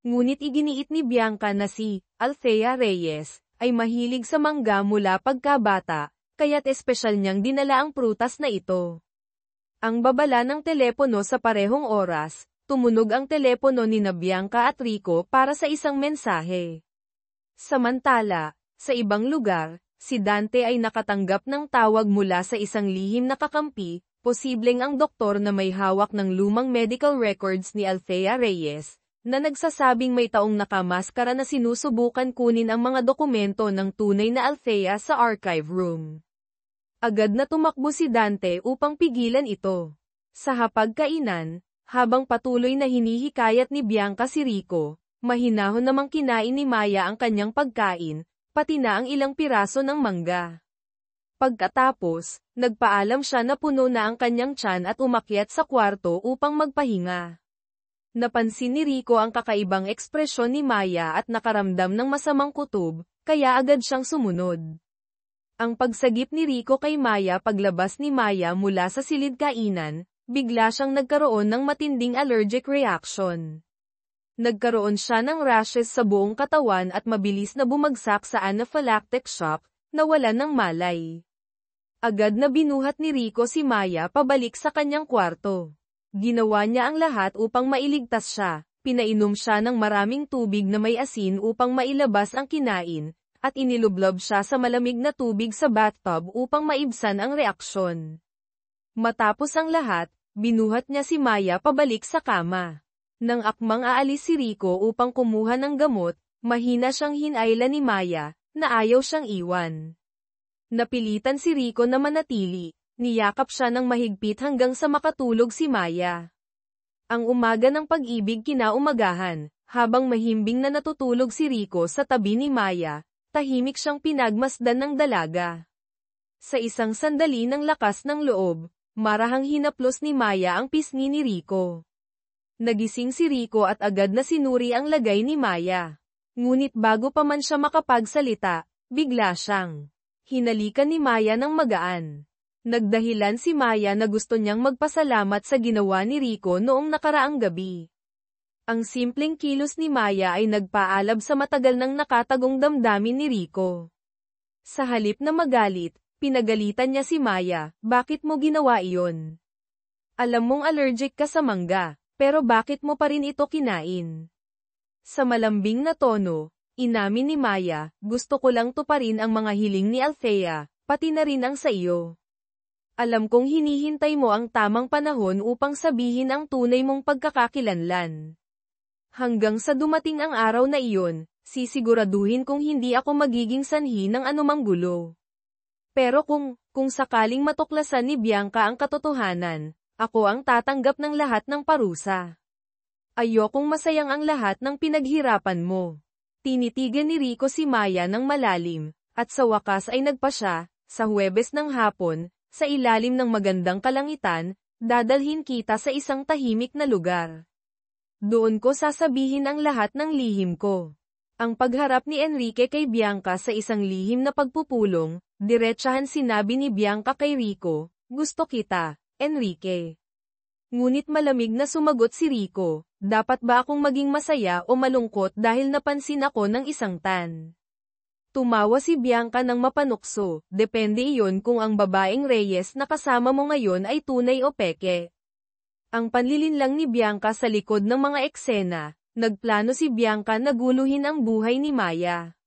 S1: Ngunit iginiit ni Bianca na si Althea Reyes ay mahilig sa mangga mula pagkabata, kaya't espesyal niyang dinala ang prutas na ito. Ang babala ng telepono sa parehong oras, tumunog ang telepono ni Bianca at Rico para sa isang mensahe. Samantala, sa ibang lugar, si Dante ay nakatanggap ng tawag mula sa isang lihim na kakampi, posibleng ang doktor na may hawak ng lumang medical records ni Althea Reyes, na nagsasabing may taong nakamaskara na sinusubukan kunin ang mga dokumento ng tunay na Althea sa archive room. Agad na tumakbo si Dante upang pigilan ito. Sa hapagkainan, habang patuloy na hinihikayat ni Bianca si Rico, mahinahon namang kinain ni Maya ang kanyang pagkain, pati na ang ilang piraso ng mangga. Pagkatapos, nagpaalam siya na puno na ang kanyang tiyan at umakyat sa kwarto upang magpahinga. Napansin ni Rico ang kakaibang ekspresyon ni Maya at nakaramdam ng masamang kutob, kaya agad siyang sumunod. Ang pagsagip ni Rico kay Maya paglabas ni Maya mula sa silid kainan, bigla siyang nagkaroon ng matinding allergic reaction. Nagkaroon siya ng rashes sa buong katawan at mabilis na bumagsak sa anaphylactic shock, nawalan ng malay. Agad na binuhat ni Rico si Maya pabalik sa kanyang kwarto. Ginawa niya ang lahat upang mailigtas siya, pinainom siya ng maraming tubig na may asin upang mailabas ang kinain, at inilublob siya sa malamig na tubig sa bathtub upang maibsan ang reaksyon. Matapos ang lahat, binuhat niya si Maya pabalik sa kama. Nang akmang aalis si Rico upang kumuha ng gamot, mahina siyang hinayla ni Maya, na ayaw siyang iwan. Napilitan si Rico na manatili, niyakap siya ng mahigpit hanggang sa makatulog si Maya. Ang umaga ng pag-ibig kinaumagahan, habang mahimbing na natutulog si Rico sa tabi ni Maya, tahimik siyang pinagmasdan ng dalaga. Sa isang sandali ng lakas ng loob, marahang hinaplos ni Maya ang pisngi ni Rico. Nagising si Rico at agad na sinuri ang lagay ni Maya. Ngunit bago pa man siya makapagsalita, bigla siyang hinalikan ni Maya ng magaan. Nagdahilan si Maya na gusto niyang magpasalamat sa ginawa ni Rico noong nakaraang gabi. Ang simpleng kilos ni Maya ay nagpaalab sa matagal nang nakatagong damdamin ni Rico. Sa halip na magalit, pinagalitan niya si Maya, "Bakit mo ginawa iyon? Alam mong allergic ka sa mangga, pero bakit mo pa rin ito kinain?" Sa malambing na tono, inamin ni Maya, "Gusto ko lang tuparin ang mga hiling ni Althea, pati na rin ang sa iyo. Alam kong hinihintay mo ang tamang panahon upang sabihin ang tunay mong pagkakakilanlan. Hanggang sa dumating ang araw na iyon, sisiguraduhin kong hindi ako magiging sanhi ng anumang gulo. Pero kung sakaling matuklasan ni Bianca ang katotohanan, ako ang tatanggap ng lahat ng parusa. Ayokong masayang ang lahat ng pinaghirapan mo." Tinitigan ni Rico si Maya ng malalim, at sa wakas ay nagpa siya, sa Huwebes ng hapon, sa ilalim ng magandang kalangitan, dadalhin kita sa isang tahimik na lugar. Doon ko sasabihin ang lahat ng lihim ko. Ang pagharap ni Enrique kay Bianca sa isang lihim na pagpupulong, diretsahan sinabi ni Bianca kay Rico, "Gusto kita, Enrique." Ngunit malamig na sumagot si Rico, "Dapat ba akong maging masaya o malungkot dahil napansin ako ng isang tan?" Tumawa si Bianca ng mapanukso, "Depende iyon kung ang babaeng Reyes na kasama mo ngayon ay tunay o peke." Ang panlilinlang ni Bianca sa likod ng mga eksena, nagplano si Bianca na guluhin ang buhay ni Maya.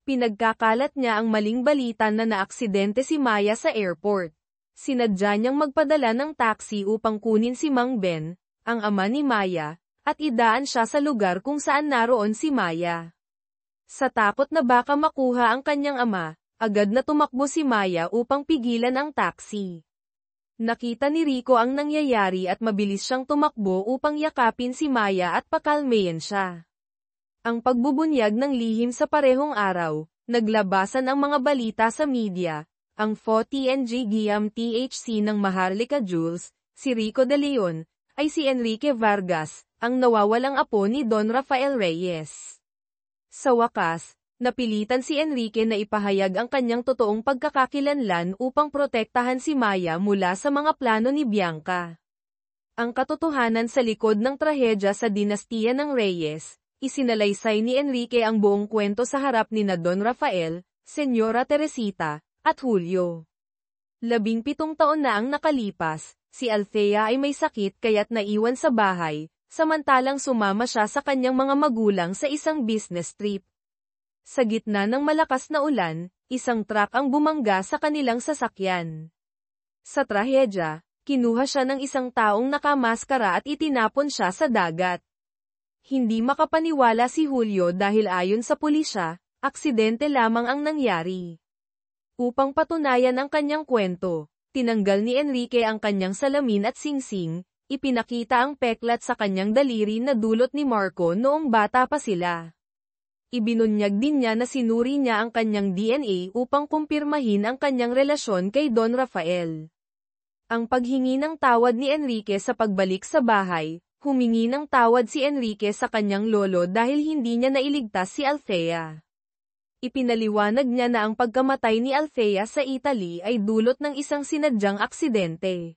S1: Pinagkakalat niya ang maling balita na naaksidente si Maya sa airport. Sinadya niyang magpadala ng taxi upang kunin si Mang Ben, ang ama ni Maya, at idaan siya sa lugar kung saan naroon si Maya. Sa takot na baka makuha ang kanyang ama, agad na tumakbo si Maya upang pigilan ang taxi. Nakita ni Rico ang nangyayari at mabilis siyang tumakbo upang yakapin si Maya at pakalmayan siya. Ang pagbubunyag ng lihim sa parehong araw, naglabasan ang mga balita sa media. Ang PHO-TNG Guillaume THC ng Maharlika Jules, si Rico de Leon, ay si Enrique Vargas, ang nawawalang apo ni Don Rafael Reyes. Sa wakas, napilitan si Enrique na ipahayag ang kanyang totoong pagkakakilanlan upang protektahan si Maya mula sa mga plano ni Bianca. Ang katotohanan sa likod ng trahedya sa dinastiya ng Reyes, isinalaysay ni Enrique ang buong kwento sa harap ni na Don Rafael, Senyora Teresita, at Julio. 17 taon na ang nakalipas, si Althea ay may sakit kaya't naiwan sa bahay, samantalang sumama siya sa kanyang mga magulang sa isang business trip. Sa gitna ng malakas na ulan, isang truck ang bumangga sa kanilang sasakyan. Sa trahedya, kinuha siya ng isang taong nakamaskara at itinapon siya sa dagat. Hindi makapaniwala si Julio dahil ayon sa pulisya, aksidente lamang ang nangyari. Upang patunayan ang kanyang kwento, tinanggal ni Enrique ang kanyang salamin at singsing, ipinakita ang peklat sa kanyang daliri na dulot ni Marco noong bata pa sila. Ibinunyag din niya na sinuri niya ang kanyang DNA upang kumpirmahin ang kanyang relasyon kay Don Rafael. Ang paghingi ng tawad ni Enrique sa pagbalik sa bahay, Humingi ng tawad si Enrique sa kanyang lolo dahil hindi niya nailigtas si Althea. Ipinaliwanag niya na ang pagkamatay ni Althea sa Italy ay dulot ng isang sinadyang aksidente.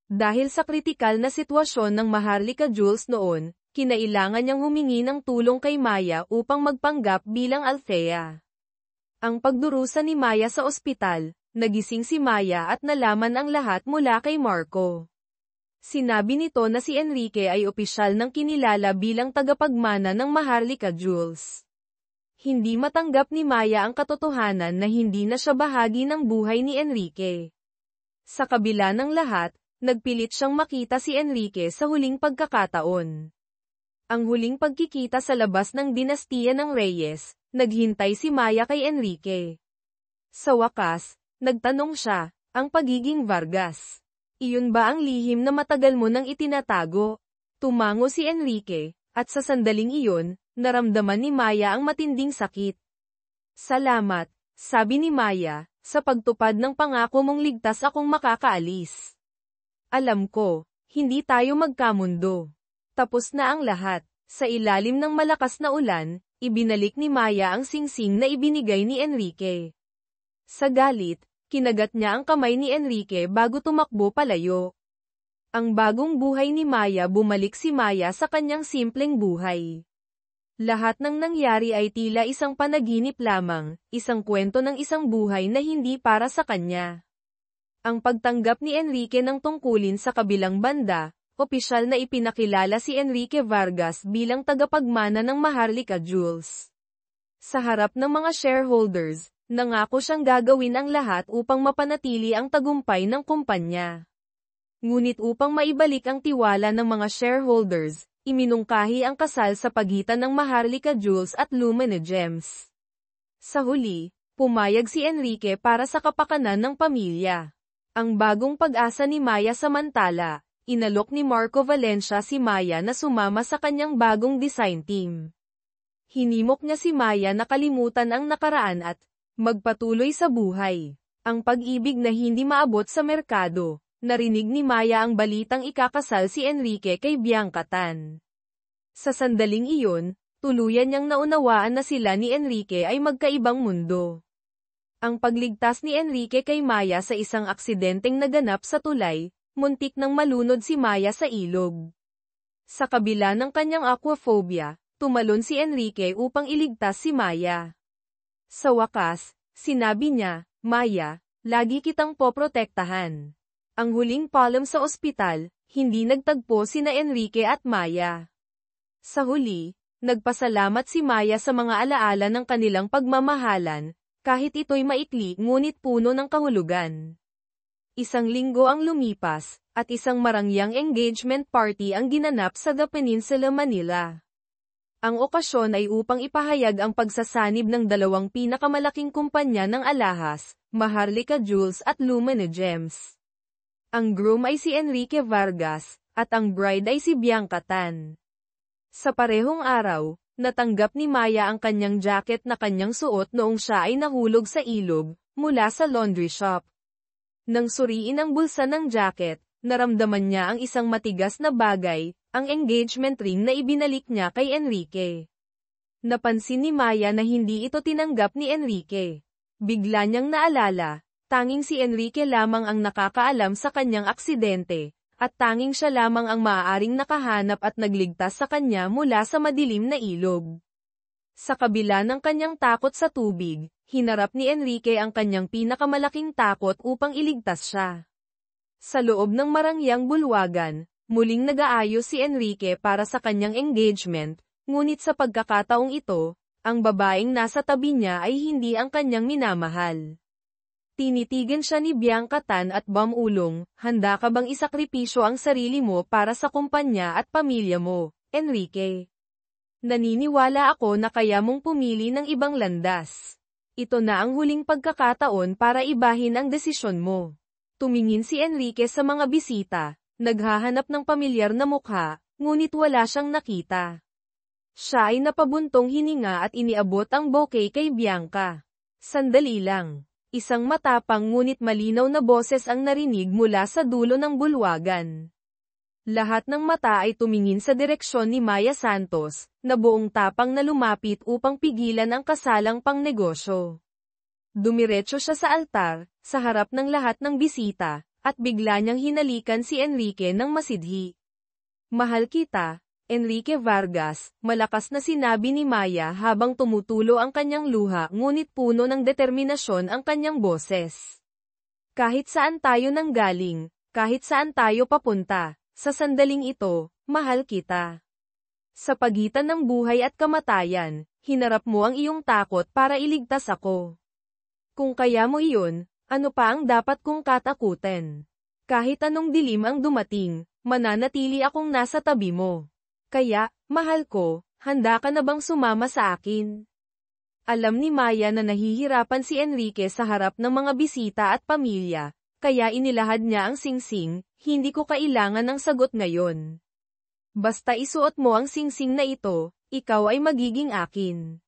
S1: Dahil sa kritikal na sitwasyon ng Maharlika Jules noon, kinailangan niyang humingi ng tulong kay Maya upang magpanggap bilang Althea. Ang pagdurusa ni Maya sa ospital, nagising si Maya at nalaman ang lahat mula kay Marco. Sinabi nito na si Enrique ay opisyal ng kinilala bilang tagapagmana ng Maharlika Jules. Hindi matanggap ni Maya ang katotohanan na hindi na siya bahagi ng buhay ni Enrique. Sa kabila ng lahat, nagpilit siyang makita si Enrique sa huling pagkakataon. Ang huling pagkikita sa labas ng dinastiya ng Reyes, naghintay si Maya kay Enrique. Sa wakas, nagtanong siya, ang pagiging Vargas. Iyon ba ang lihim na matagal mo nang itinatago? Tumango si Enrique, at sa sandaling iyon, naramdaman ni Maya ang matinding sakit. Salamat, sabi ni Maya, sa pagtupad ng pangako mong ligtas akong makakaalis. Alam ko, hindi tayo magkamundo. Tapos na ang lahat. Sa ilalim ng malakas na ulan, ibinalik ni Maya ang singsing na ibinigay ni Enrique. Sa galit, kinagat niya ang kamay ni Enrique bago tumakbo palayo. Ang bagong buhay ni Maya, bumalik si Maya sa kanyang simpleng buhay. Lahat ng nangyari ay tila isang panaginip lamang, isang kwento ng isang buhay na hindi para sa kanya. Ang pagtanggap ni Enrique ng tungkulin sa kabilang banda, opisyal na ipinakilala si Enrique Vargas bilang tagapagmana ng Maharlika Jules. Sa harap ng mga shareholders, nangako siyang gagawin ang lahat upang mapanatili ang tagumpay ng kumpanya. Ngunit upang maibalik ang tiwala ng mga shareholders, iminungkahi ang kasal sa pagitan ng Maharlika Jules at Lumina Gems. Sa huli, pumayag si Enrique para sa kapakanan ng pamilya. Ang bagong pag-asa ni Maya samantala, inalok ni Marco Valencia si Maya na sumama sa kanyang bagong design team. Hinimok niya si Maya na kalimutan ang nakaraan at magpatuloy sa buhay. Ang pag-ibig na hindi maabot sa merkado. Narinig ni Maya ang balitang ikakasal si Enrique kay Bianca Tan. Sa sandaling iyon, tuluyan niyang naunawaan na sila ni Enrique ay magkaibang mundo. Ang pagligtas ni Enrique kay Maya sa isang aksidenteng naganap sa tulay, muntik nang malunod si Maya sa ilog. Sa kabila ng kanyang aquaphobia, tumalon si Enrique upang iligtas si Maya. Sa wakas, sinabi niya, Maya, lagi kitang poprotektahan. Ang huling palom sa ospital, hindi nagtagpo sina Enrique at Maya. Sa huli, nagpasalamat si Maya sa mga alaala ng kanilang pagmamahalan, kahit ito'y maikli ngunit puno ng kahulugan. Isang linggo ang lumipas, at isang marangyang engagement party ang ginanap sa The Peninsula Manila. Ang okasyon ay upang ipahayag ang pagsasanib ng dalawang pinakamalaking kumpanya ng alahas, Maharlika Jules at Lumina Gems. Ang groom ay si Enrique Vargas, at ang bride ay si Bianca Tan. Sa parehong araw, natanggap ni Maya ang kanyang jacket na kanyang suot noong siya ay nahulog sa ilog, mula sa laundry shop. Nang suriin ang bulsa ng jacket, naramdaman niya ang isang matigas na bagay, ang engagement ring na ibinalik niya kay Enrique. Napansin ni Maya na hindi ito tinanggap ni Enrique. Bigla niyang naalala, tanging si Enrique lamang ang nakakaalam sa kanyang aksidente, at tanging siya lamang ang maaaring nakahanap at nagligtas sa kanya mula sa madilim na ilog. Sa kabila ng kanyang takot sa tubig, hinarap ni Enrique ang kanyang pinakamalaking takot upang iligtas siya. Sa loob ng marangyang bulwagan, muling nag-aayos si Enrique para sa kanyang engagement, ngunit sa pagkakataong ito, ang babaeng nasa tabi niya ay hindi ang kanyang minamahal. Tinitigan siya ni Bianca Tan at bumulong, handa ka bang isakripisyo ang sarili mo para sa kumpanya at pamilya mo, Enrique? Naniniwala ako na kaya mong pumili ng ibang landas. Ito na ang huling pagkakataon para ibahin ang desisyon mo. Tumingin si Enrique sa mga bisita, naghahanap ng pamilyar na mukha, ngunit wala siyang nakita. Siya ay napabuntong hininga at iniabot ang bouquet kay Bianca. Sandali lang. Isang matapang ngunit malinaw na boses ang narinig mula sa dulo ng bulwagan. Lahat ng mata ay tumingin sa direksyon ni Maya Santos, na buong tapang na lumapit upang pigilan ang kasalang pangnegosyo. Dumiretso siya sa altar, sa harap ng lahat ng bisita, at bigla niyang hinalikan si Enrique ng masidhi. "Mahal kita, Enrique Vargas," malakas na sinabi ni Maya habang tumutulo ang kanyang luha ngunit puno ng determinasyon ang kanyang boses. "Kahit saan tayo nanggaling, kahit saan tayo papunta, sa sandaling ito, mahal kita. Sa pagitan ng buhay at kamatayan, hinarap mo ang iyong takot para iligtas ako. Kung kaya mo iyon, ano pa ang dapat kong katakutin? Kahit anong dilim ang dumating, mananatili akong nasa tabi mo. Kaya, mahal ko, handa ka na bang sumama sa akin?" Alam ni Maya na nahihirapan si Enrique sa harap ng mga bisita at pamilya, kaya inilahad niya ang singsing. "Hindi ko kailangan ng sagot ngayon. Basta isuot mo ang singsing na ito, ikaw ay magiging akin.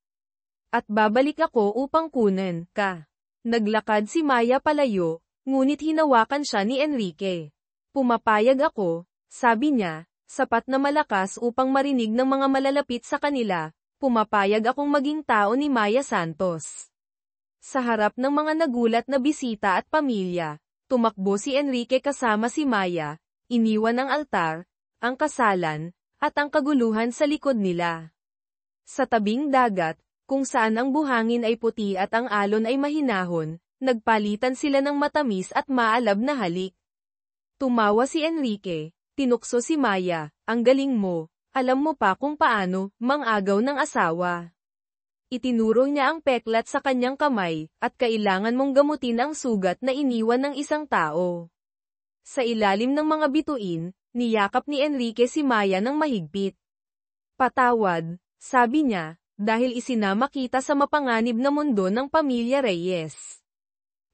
S1: At babalik ako upang kunin ka." Naglakad si Maya palayo, ngunit hinawakan siya ni Enrique. "Pumapayag ako," sabi niya, sapat na malakas upang marinig ng mga malalapit sa kanila. "Pumapayag akong maging tao ni Maya Santos." Sa harap ng mga nagulat na bisita at pamilya, tumakbo si Enrique kasama si Maya, iniwan ang altar, ang kasalan, at ang kaguluhan sa likod nila. Sa tabing dagat, kung saan ang buhangin ay puti at ang alon ay mahinahon, nagpalitan sila ng matamis at maalab na halik. Tumawa si Enrique, tinukso si Maya, "Ang galing mo, alam mo pa kung paano mang-agaw ng asawa." Itinuro niya ang peklat sa kanyang kamay, "At kailangan mong gamutin ang sugat na iniwan ng isang tao." Sa ilalim ng mga bituin, niyakap ni Enrique si Maya ng mahigpit. "Patawad," sabi niya, "dahil isinama kita sa mapanganib na mundo ng pamilya Reyes."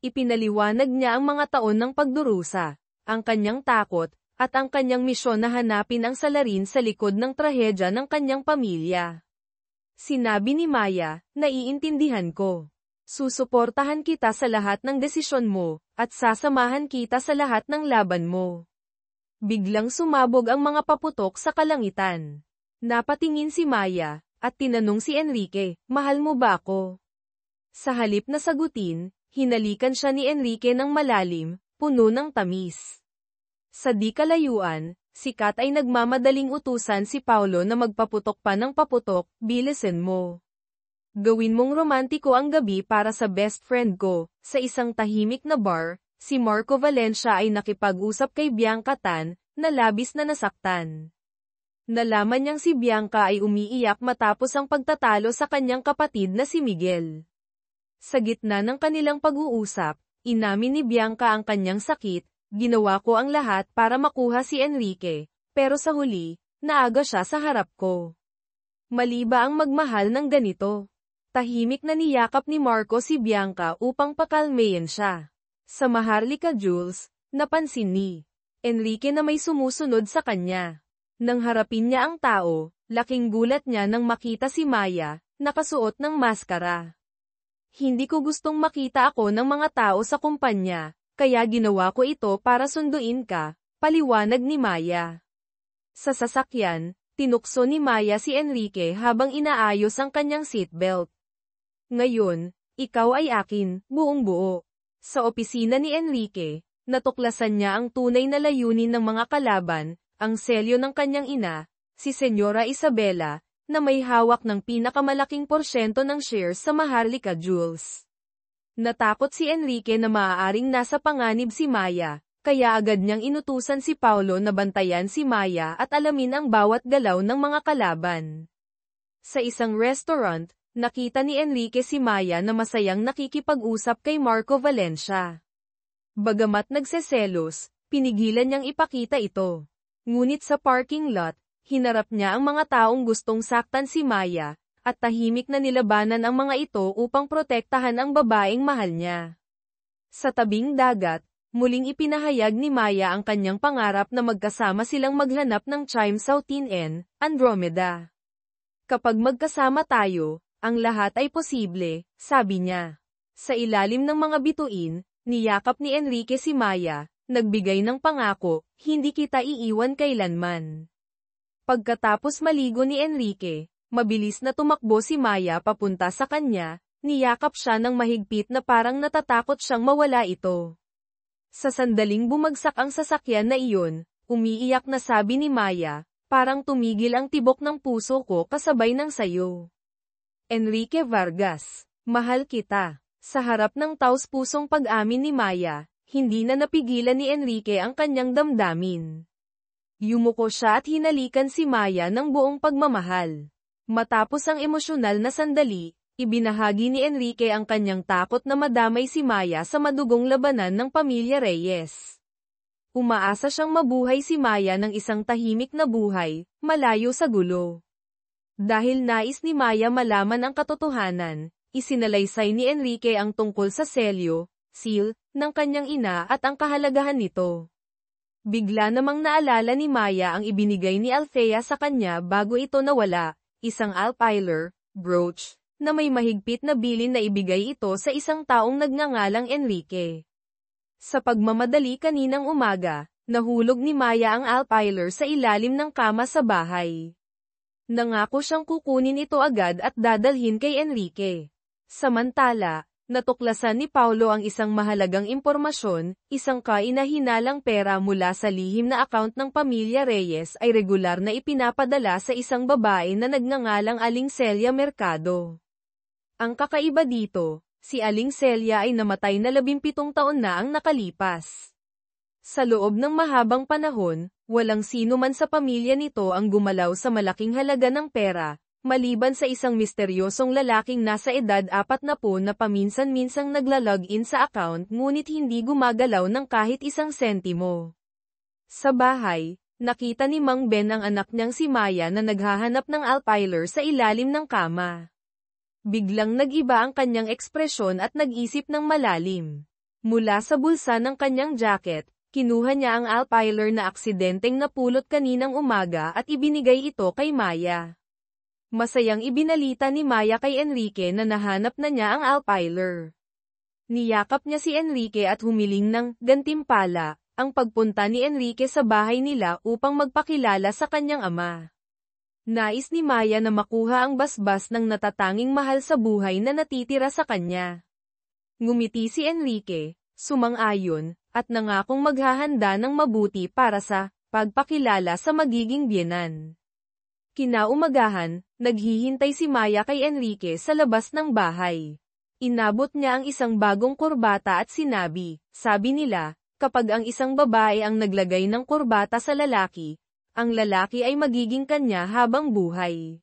S1: Ipinaliwanag niya ang mga taon ng pagdurusa, ang kanyang takot, at ang kanyang misyon na hanapin ang salarin sa likod ng trahedya ng kanyang pamilya. Sinabi ni Maya, "Naiintindihan ko. Susuportahan kita sa lahat ng desisyon mo, at sasamahan kita sa lahat ng laban mo." Biglang sumabog ang mga paputok sa kalangitan. Napatingin si Maya, at tinanong si Enrique, "Mahal mo ba ako?" Sa halip na sagutin, hinalikan siya ni Enrique ng malalim, puno ng tamis. Sa di kalayuan, si Kat ay nagmamadaling utusan si Paulo na magpaputok pa ng paputok. "Bilisan mo. Gawin mong romantiko ang gabi para sa best friend ko." Sa isang tahimik na bar, si Marco Valencia ay nakipag-usap kay Bianca Tan, na labis na nasaktan. Nalaman niyang si Bianca ay umiiyak matapos ang pagtatalo sa kanyang kapatid na si Miguel. Sa gitna ng kanilang pag-uusap, inamin ni Bianca ang kanyang sakit. "Ginawa ko ang lahat para makuha si Enrique, pero sa huli, naaga siya sa harap ko. Mali ba ang magmahal ng ganito?" Tahimik na niyakap ni Marco si Bianca upang pakalmayin siya. Sa Maharlika Jules, napansin ni Enrique na may sumusunod sa kanya. Nang harapin niya ang tao, laking gulat niya nang makita si Maya, nakasuot ng maskara. "Hindi ko gustong makita ako ng mga tao sa kumpanya, kaya ginawa ko ito para sunduin ka," paliwanag ni Maya. Sa sasakyan, tinukso ni Maya si Enrique habang inaayos ang kanyang seatbelt. "Ngayon, ikaw ay akin, buong buo." Sa opisina ni Enrique, natuklasan niya ang tunay na layunin ng mga kalaban, ang selyo ng kanyang ina, si Senyora Isabela, na may hawak ng pinakamalaking porsyento ng shares sa Maharlika Jewels. Natakot si Enrique na maaaring nasa panganib si Maya, kaya agad niyang inutusan si Paulo na bantayan si Maya at alamin ang bawat galaw ng mga kalaban. Sa isang restaurant, nakita ni Enrique si Maya na masayang nakikipag-usap kay Marco Valencia. Bagamat nagseselos, pinigilan niyang ipakita ito. Ngunit sa parking lot, hinarap niya ang mga taong gustong saktan si Maya, at tahimik na nilabanan ang mga ito upang protektahan ang babaeng mahal niya. Sa tabing dagat, muling ipinahayag ni Maya ang kanyang pangarap na magkasama silang maghanap ng Chimes Sautin N, Andromeda. "Kapag magkasama tayo, ang lahat ay posible," sabi niya. Sa ilalim ng mga bituin, niyakap ni Enrique si Maya, nagbigay ng pangako, hindi kita iiwan kailanman. Pagkatapos maligo ni Enrique, mabilis na tumakbo si Maya papunta sa kanya, niyakap siya ng mahigpit na parang natatakot siyang mawala ito. Sa sandaling bumagsak ang sasakyan na iyon, umiiyak na sabi ni Maya, parang tumigil ang tibok ng puso ko kasabay ng sayo. Enrique Vargas, mahal kita. Sa harap ng taos-pusong pag-amin ni Maya, hindi na napigilan ni Enrique ang kanyang damdamin. Yumuko siya at hinalikan si Maya ng buong pagmamahal. Matapos ang emosyonal na sandali, ibinahagi ni Enrique ang kanyang takot na madamay si Maya sa madugong labanan ng pamilya Reyes. Umaasa siyang mabuhay si Maya ng isang tahimik na buhay, malayo sa gulo. Dahil nais ni Maya malaman ang katotohanan, isinalaysay ni Enrique ang tungkol sa selyo, seal, ng kanyang ina at ang kahalagahan nito. Bigla namang naalala ni Maya ang ibinigay ni Althea sa kanya bago ito nawala, isang alpiler, brooch, na may mahigpit na bilin na ibigay ito sa isang taong nagngangalang Enrique. Sa pagmamadali kaninang umaga, nahulog ni Maya ang alpiler sa ilalim ng kama sa bahay. Nangako siyang kukunin ito agad at dadalhin kay Enrique. Samantala, natuklasan ni Paulo ang isang mahalagang impormasyon, isang kaina-hinalang pera mula sa lihim na account ng pamilya Reyes ay regular na ipinapadala sa isang babae na nagngangalang Aling Celia Mercado. Ang kakaiba dito, si Aling Celia ay namatay na 17 taon na ang nakalipas. Sa loob ng mahabang panahon, walang sino man sa pamilya nito ang gumalaw sa malaking halaga ng pera, maliban sa isang misteryosong lalaking nasa edad 40 na paminsan-minsang naglalog-in sa account ngunit hindi gumagalaw ng kahit isang sentimo. Sa bahay, nakita ni Mang Ben ang anak niyang si Maya na naghahanap ng alpiler sa ilalim ng kama. Biglang nag-iba ang kanyang ekspresyon at nag-isip ng malalim. Mula sa bulsa ng kanyang jacket, kinuha niya ang alpiler na aksidenteng napulot kaninang umaga at ibinigay ito kay Maya. Masayang ibinalita ni Maya kay Enrique na nahanap na niya ang alpiler. Niyakap niya si Enrique at humiling ng gantimpala, ang pagpunta ni Enrique sa bahay nila upang magpakilala sa kanyang ama. Nais ni Maya na makuha ang basbas ng natatanging mahal sa buhay na natitira sa kanya. Ngumiti si Enrique, sumang-ayon, at nangakong maghahanda ng mabuti para sa pagpakilala sa magiging biyenan. Kinaumagahan, naghihintay si Maya kay Enrique sa labas ng bahay. Inabot niya ang isang bagong kurbata at sinabi, sabi nila, kapag ang isang babae ang naglagay ng kurbata sa lalaki, ang lalaki ay magiging kanya habang buhay.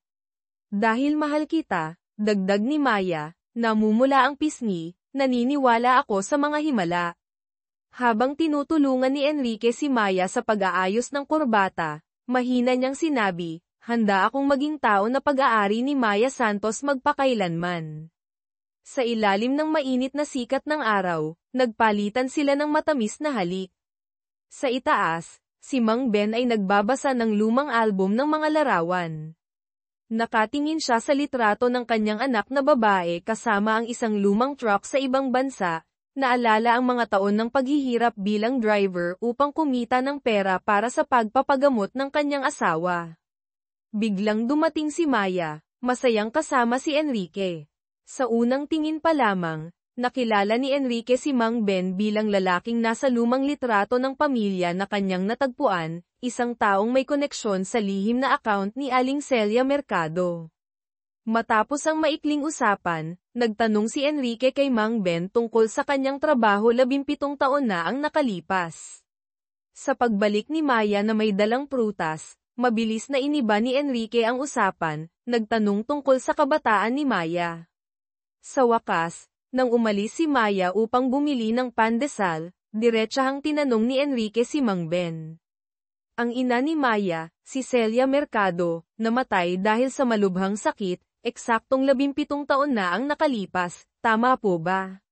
S1: Dahil mahal kita, dagdag ni Maya, namumula ang pisngi, naniniwala ako sa mga himala. Habang tinutulungan ni Enrique si Maya sa pag-aayos ng kurbata, mahina niyang sinabi, handa akong maging tao na pag-aari ni Maya Santos magpakailanman. Sa ilalim ng mainit na sikat ng araw, nagpalitan sila ng matamis na halik. Sa itaas, si Mang Ben ay nagbabasa ng lumang album ng mga larawan. Nakatingin siya sa litrato ng kanyang anak na babae kasama ang isang lumang truck sa ibang bansa, naalala ang mga taon ng paghihirap bilang driver upang kumita ng pera para sa pagpapagamot ng kanyang asawa. Biglang dumating si Maya, masayang kasama si Enrique. Sa unang tingin pa lamang, nakilala ni Enrique si Mang Ben bilang lalaking nasa lumang litrato ng pamilya na kanyang natagpuan, isang taong may koneksyon sa lihim na account ni Aling Celia Mercado. Matapos ang maikling usapan, nagtanong si Enrique kay Mang Ben tungkol sa kanyang trabaho 17 taon na ang nakalipas. Sa pagbalik ni Maya na may dalang prutas, mabilis na iniba ni Enrique ang usapan, nagtanong tungkol sa kabataan ni Maya. Sa wakas, nang umalis si Maya upang bumili ng pandesal, diretsahang tinanong ni Enrique si Mang Ben. Ang ina ni Maya, si Celia Mercado, namatay dahil sa malubhang sakit, eksaktong 17 taon na ang nakalipas, tama po ba?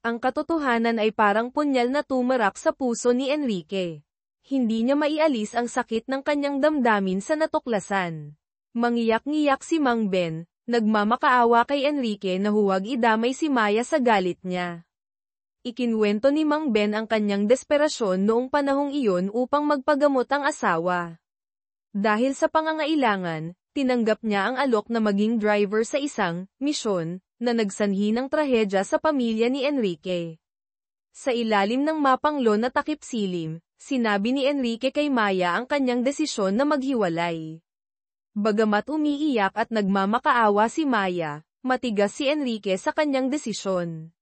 S1: Ang katotohanan ay parang punyal na tumarak sa puso ni Enrique. Hindi niya maialis ang sakit ng kanyang damdamin sa natuklasan. Mangiyak-ngiyak si Mang Ben, nagmamakaawa kay Enrique na huwag idamay si Maya sa galit niya. Ikinwento ni Mang Ben ang kanyang desperasyon noong panahong iyon upang magpagamot ang asawa. Dahil sa pangangailangan, tinanggap niya ang alok na maging driver sa isang misyon na nagsanhi ng trahedya sa pamilya ni Enrique. Sa ilalim ng mapanglo na takip silim, sinabi ni Enrique kay Maya ang kanyang desisyon na maghiwalay. Bagamat umiiyak at nagmamakaawa si Maya, matigas si Enrique sa kanyang desisyon.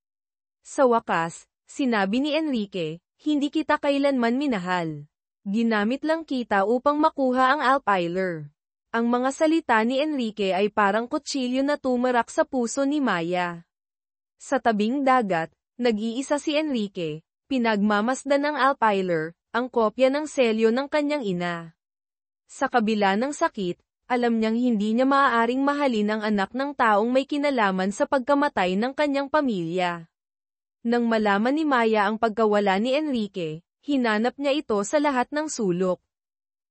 S1: Sa wakas, sinabi ni Enrique, hindi kita kailanman minahal. Ginamit lang kita upang makuha ang Alpiler. Ang mga salita ni Enrique ay parang kutsilyo na tumarak sa puso ni Maya. Sa tabing dagat, nag-iisa si Enrique, pinagmamasdan ng Alpiler, ang kopya ng selyo ng kanyang ina. Sa kabila ng sakit, alam niyang hindi niya maaaring mahalin ang anak ng taong may kinalaman sa pagkamatay ng kanyang pamilya. Nang malaman ni Maya ang pagkawala ni Enrique, hinanap niya ito sa lahat ng sulok.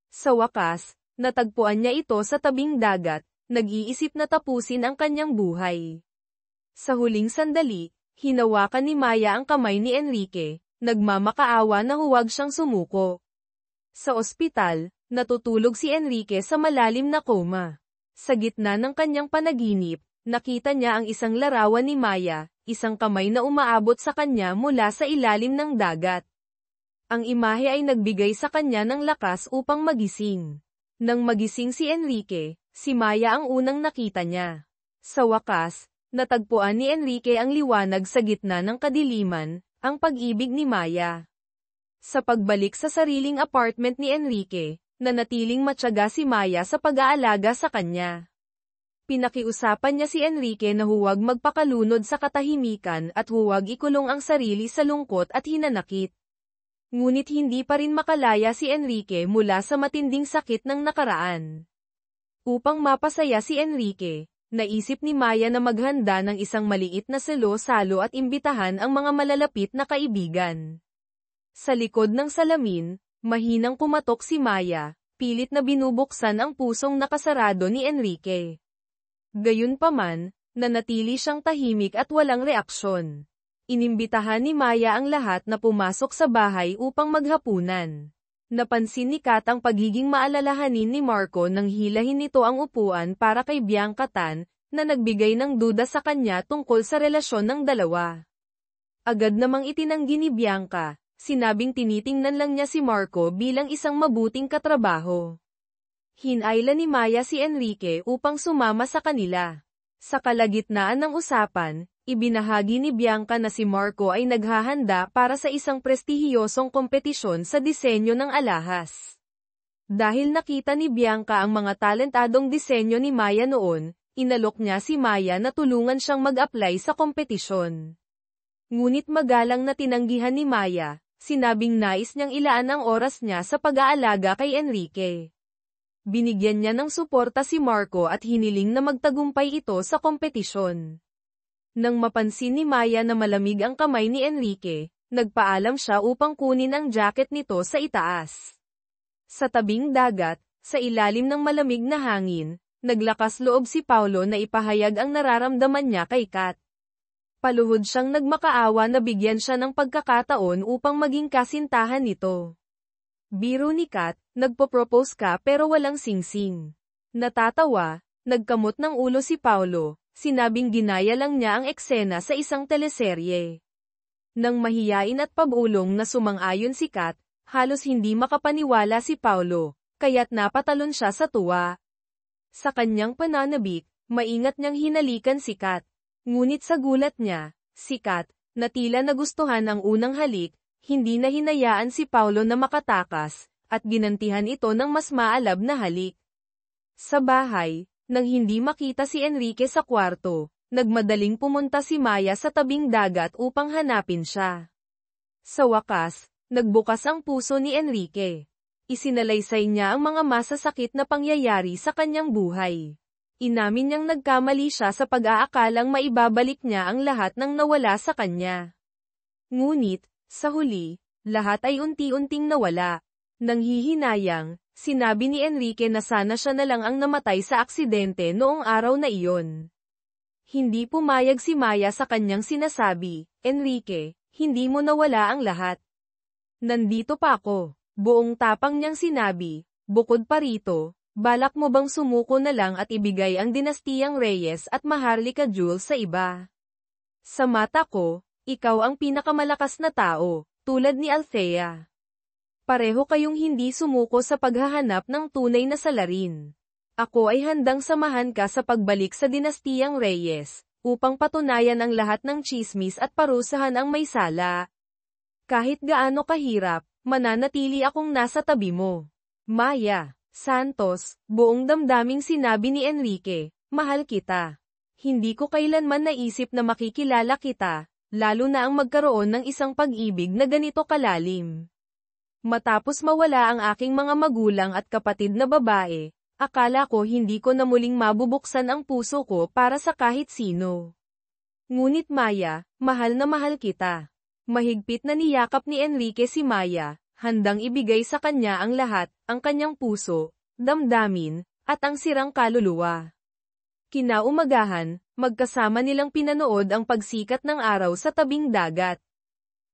S1: Sa wakas, natagpuan niya ito sa tabing dagat, nag-iisip na tapusin ang kanyang buhay. Sa huling sandali, hinawakan ni Maya ang kamay ni Enrique, nagmamakaawa na huwag siyang sumuko. Sa ospital, natutulog si Enrique sa malalim na koma. Sa gitna ng kanyang panaginip, nakita niya ang isang larawan ni Maya, isang kamay na umaabot sa kanya mula sa ilalim ng dagat. Ang imahe ay nagbigay sa kanya ng lakas upang magising. Nang magising si Enrique, si Maya ang unang nakita niya. Sa wakas, natagpuan ni Enrique ang liwanag sa gitna ng kadiliman, ang pag-ibig ni Maya. Sa pagbalik sa sariling apartment ni Enrique, nanatiling matyaga si Maya sa pag-aalaga sa kanya. Pinakiusapan niya si Enrique na huwag magpakalunod sa katahimikan at huwag ikulong ang sarili sa lungkot at hinanakit. Ngunit hindi pa rin makalaya si Enrique mula sa matinding sakit ng nakaraan. Upang mapasaya si Enrique, naisip ni Maya na maghanda ng isang maliit na salo-salo at imbitahan ang mga malalapit na kaibigan. Sa likod ng salamin, mahinang kumatok si Maya, pilit na binubuksan ang pusong nakasarado ni Enrique. Gayunpaman, nanatili siyang tahimik at walang reaksyon. Inimbitahan ni Maya ang lahat na pumasok sa bahay upang maghapunan. Napansin ni Kat ang pagiging maalalahanin ni Marco nang hilahin nito ang upuan para kay Bianca Tan, na nagbigay ng duda sa kanya tungkol sa relasyon ng dalawa. Agad namang itinanggi ni Bianca, sinabing tinitingnan lang niya si Marco bilang isang mabuting katrabaho. Hinayla ni Maya si Enrique upang sumama sa kanila. Sa kalagitnaan ng usapan, ibinahagi ni Bianca na si Marco ay naghahanda para sa isang prestihiyosong kompetisyon sa disenyo ng alahas. Dahil nakita ni Bianca ang mga talentadong disenyo ni Maya noon, inalok niya si Maya na tulungan siyang mag-apply sa kompetisyon. Ngunit magalang na tinanggihan ni Maya, sinabing nais niyang ilaan ang oras niya sa pag-aalaga kay Enrique. Binigyan niya ng suporta si Marco at hiniling na magtagumpay ito sa kompetisyon. Nang mapansin ni Maya na malamig ang kamay ni Enrique, nagpaalam siya upang kunin ang jacket nito sa itaas. Sa tabing dagat, sa ilalim ng malamig na hangin, naglakas loob si Paulo na ipahayag ang nararamdaman niya kay Kat. Paluhod siyang nagmakaawa na bigyan siya ng pagkakataon upang maging kasintahan nito. Biro ni Kat, nagpo-propose ka pero walang singsing. Natatawa, nagkamot ng ulo si Paulo, sinabing ginaya lang niya ang eksena sa isang teleserye. Nang mahiyain at pabulong na sumang-ayon si Kat, halos hindi makapaniwala si Paulo, kaya't napatalon siya sa tuwa. Sa kanyang pananabik, maingat niyang hinalikan si Kat. Ngunit sa gulat niya, si Kat, na tila nagustuhan ang unang halik, hindi na hinayaan si Paulo na makatakas, at ginantihan ito ng mas maalab na halik. Sa bahay, nang hindi makita si Enrique sa kwarto, nagmadaling pumunta si Maya sa tabing dagat upang hanapin siya. Sa wakas, nagbukas ang puso ni Enrique. Isinalaysay niya ang mga masasakit na pangyayari sa kanyang buhay. Inamin niyang nagkamali siya sa pag-aakalang maibabalik niya ang lahat ng nawala sa kanya. Ngunit, sa huli, lahat ay unti-unting nawala. Nanghihinayang, sinabi ni Enrique na sana siya na lang ang namatay sa aksidente noong araw na iyon. Hindi pumayag si Maya sa kanyang sinasabi, Enrique, hindi mo nawala ang lahat. Nandito pa ako. Buong tapang niyang sinabi, bukod pa rito, balak mo bang sumuko na lang at ibigay ang dinastiyang Reyes at Maharlika Jules sa iba? Sa mata ko, ikaw ang pinakamalakas na tao, tulad ni Althea. Pareho kayong hindi sumuko sa paghahanap ng tunay na salarin. Ako ay handang samahan ka sa pagbalik sa dinastiyang Reyes, upang patunayan ang lahat ng tsismis at parusahan ang may sala. Kahit gaano kahirap, mananatili akong nasa tabi mo. Maya Santos, buong damdaming sinabi ni Enrique, mahal kita. Hindi ko kailanman naisip na makikilala kita, lalo na ang magkaroon ng isang pag-ibig na ganito kalalim. Matapos mawala ang aking mga magulang at kapatid na babae, akala ko hindi ko na muling mabubuksan ang puso ko para sa kahit sino. Ngunit Maya, mahal na mahal kita. Mahigpit na niyakap ni Enrique si Maya, handang ibigay sa kanya ang lahat, ang kanyang puso, damdamin, at ang sirang kaluluwa. Kinaumagahan, magkasama nilang pinanood ang pagsikat ng araw sa tabing dagat.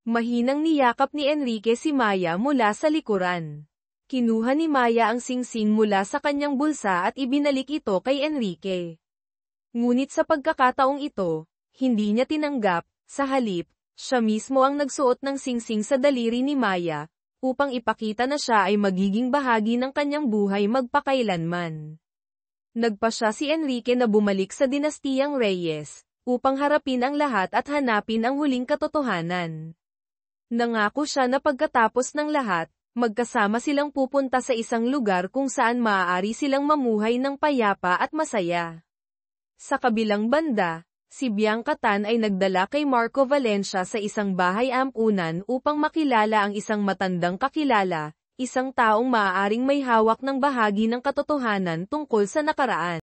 S1: Mahinang niyakap ni Enrique si Maya mula sa likuran. Kinuha ni Maya ang singsing mula sa kanyang bulsa at ibinalik ito kay Enrique. Ngunit sa pagkakataong ito, hindi niya tinanggap, sa halip, siya mismo ang nagsuot ng singsing sa daliri ni Maya, upang ipakita na siya ay magiging bahagi ng kanyang buhay magpakailanman. Nagpasya si Enrique na bumalik sa dinastiyang Reyes, upang harapin ang lahat at hanapin ang huling katotohanan. Nangako siya na pagkatapos ng lahat, magkasama silang pupunta sa isang lugar kung saan maaari silang mamuhay ng payapa at masaya. Sa kabilang banda, si Bianca Tan ay nagdala kay Marco Valencia sa isang bahay ampunan upang makilala ang isang matandang kakilala, isang taong maaaring may hawak ng bahagi ng katotohanan tungkol sa nakaraan.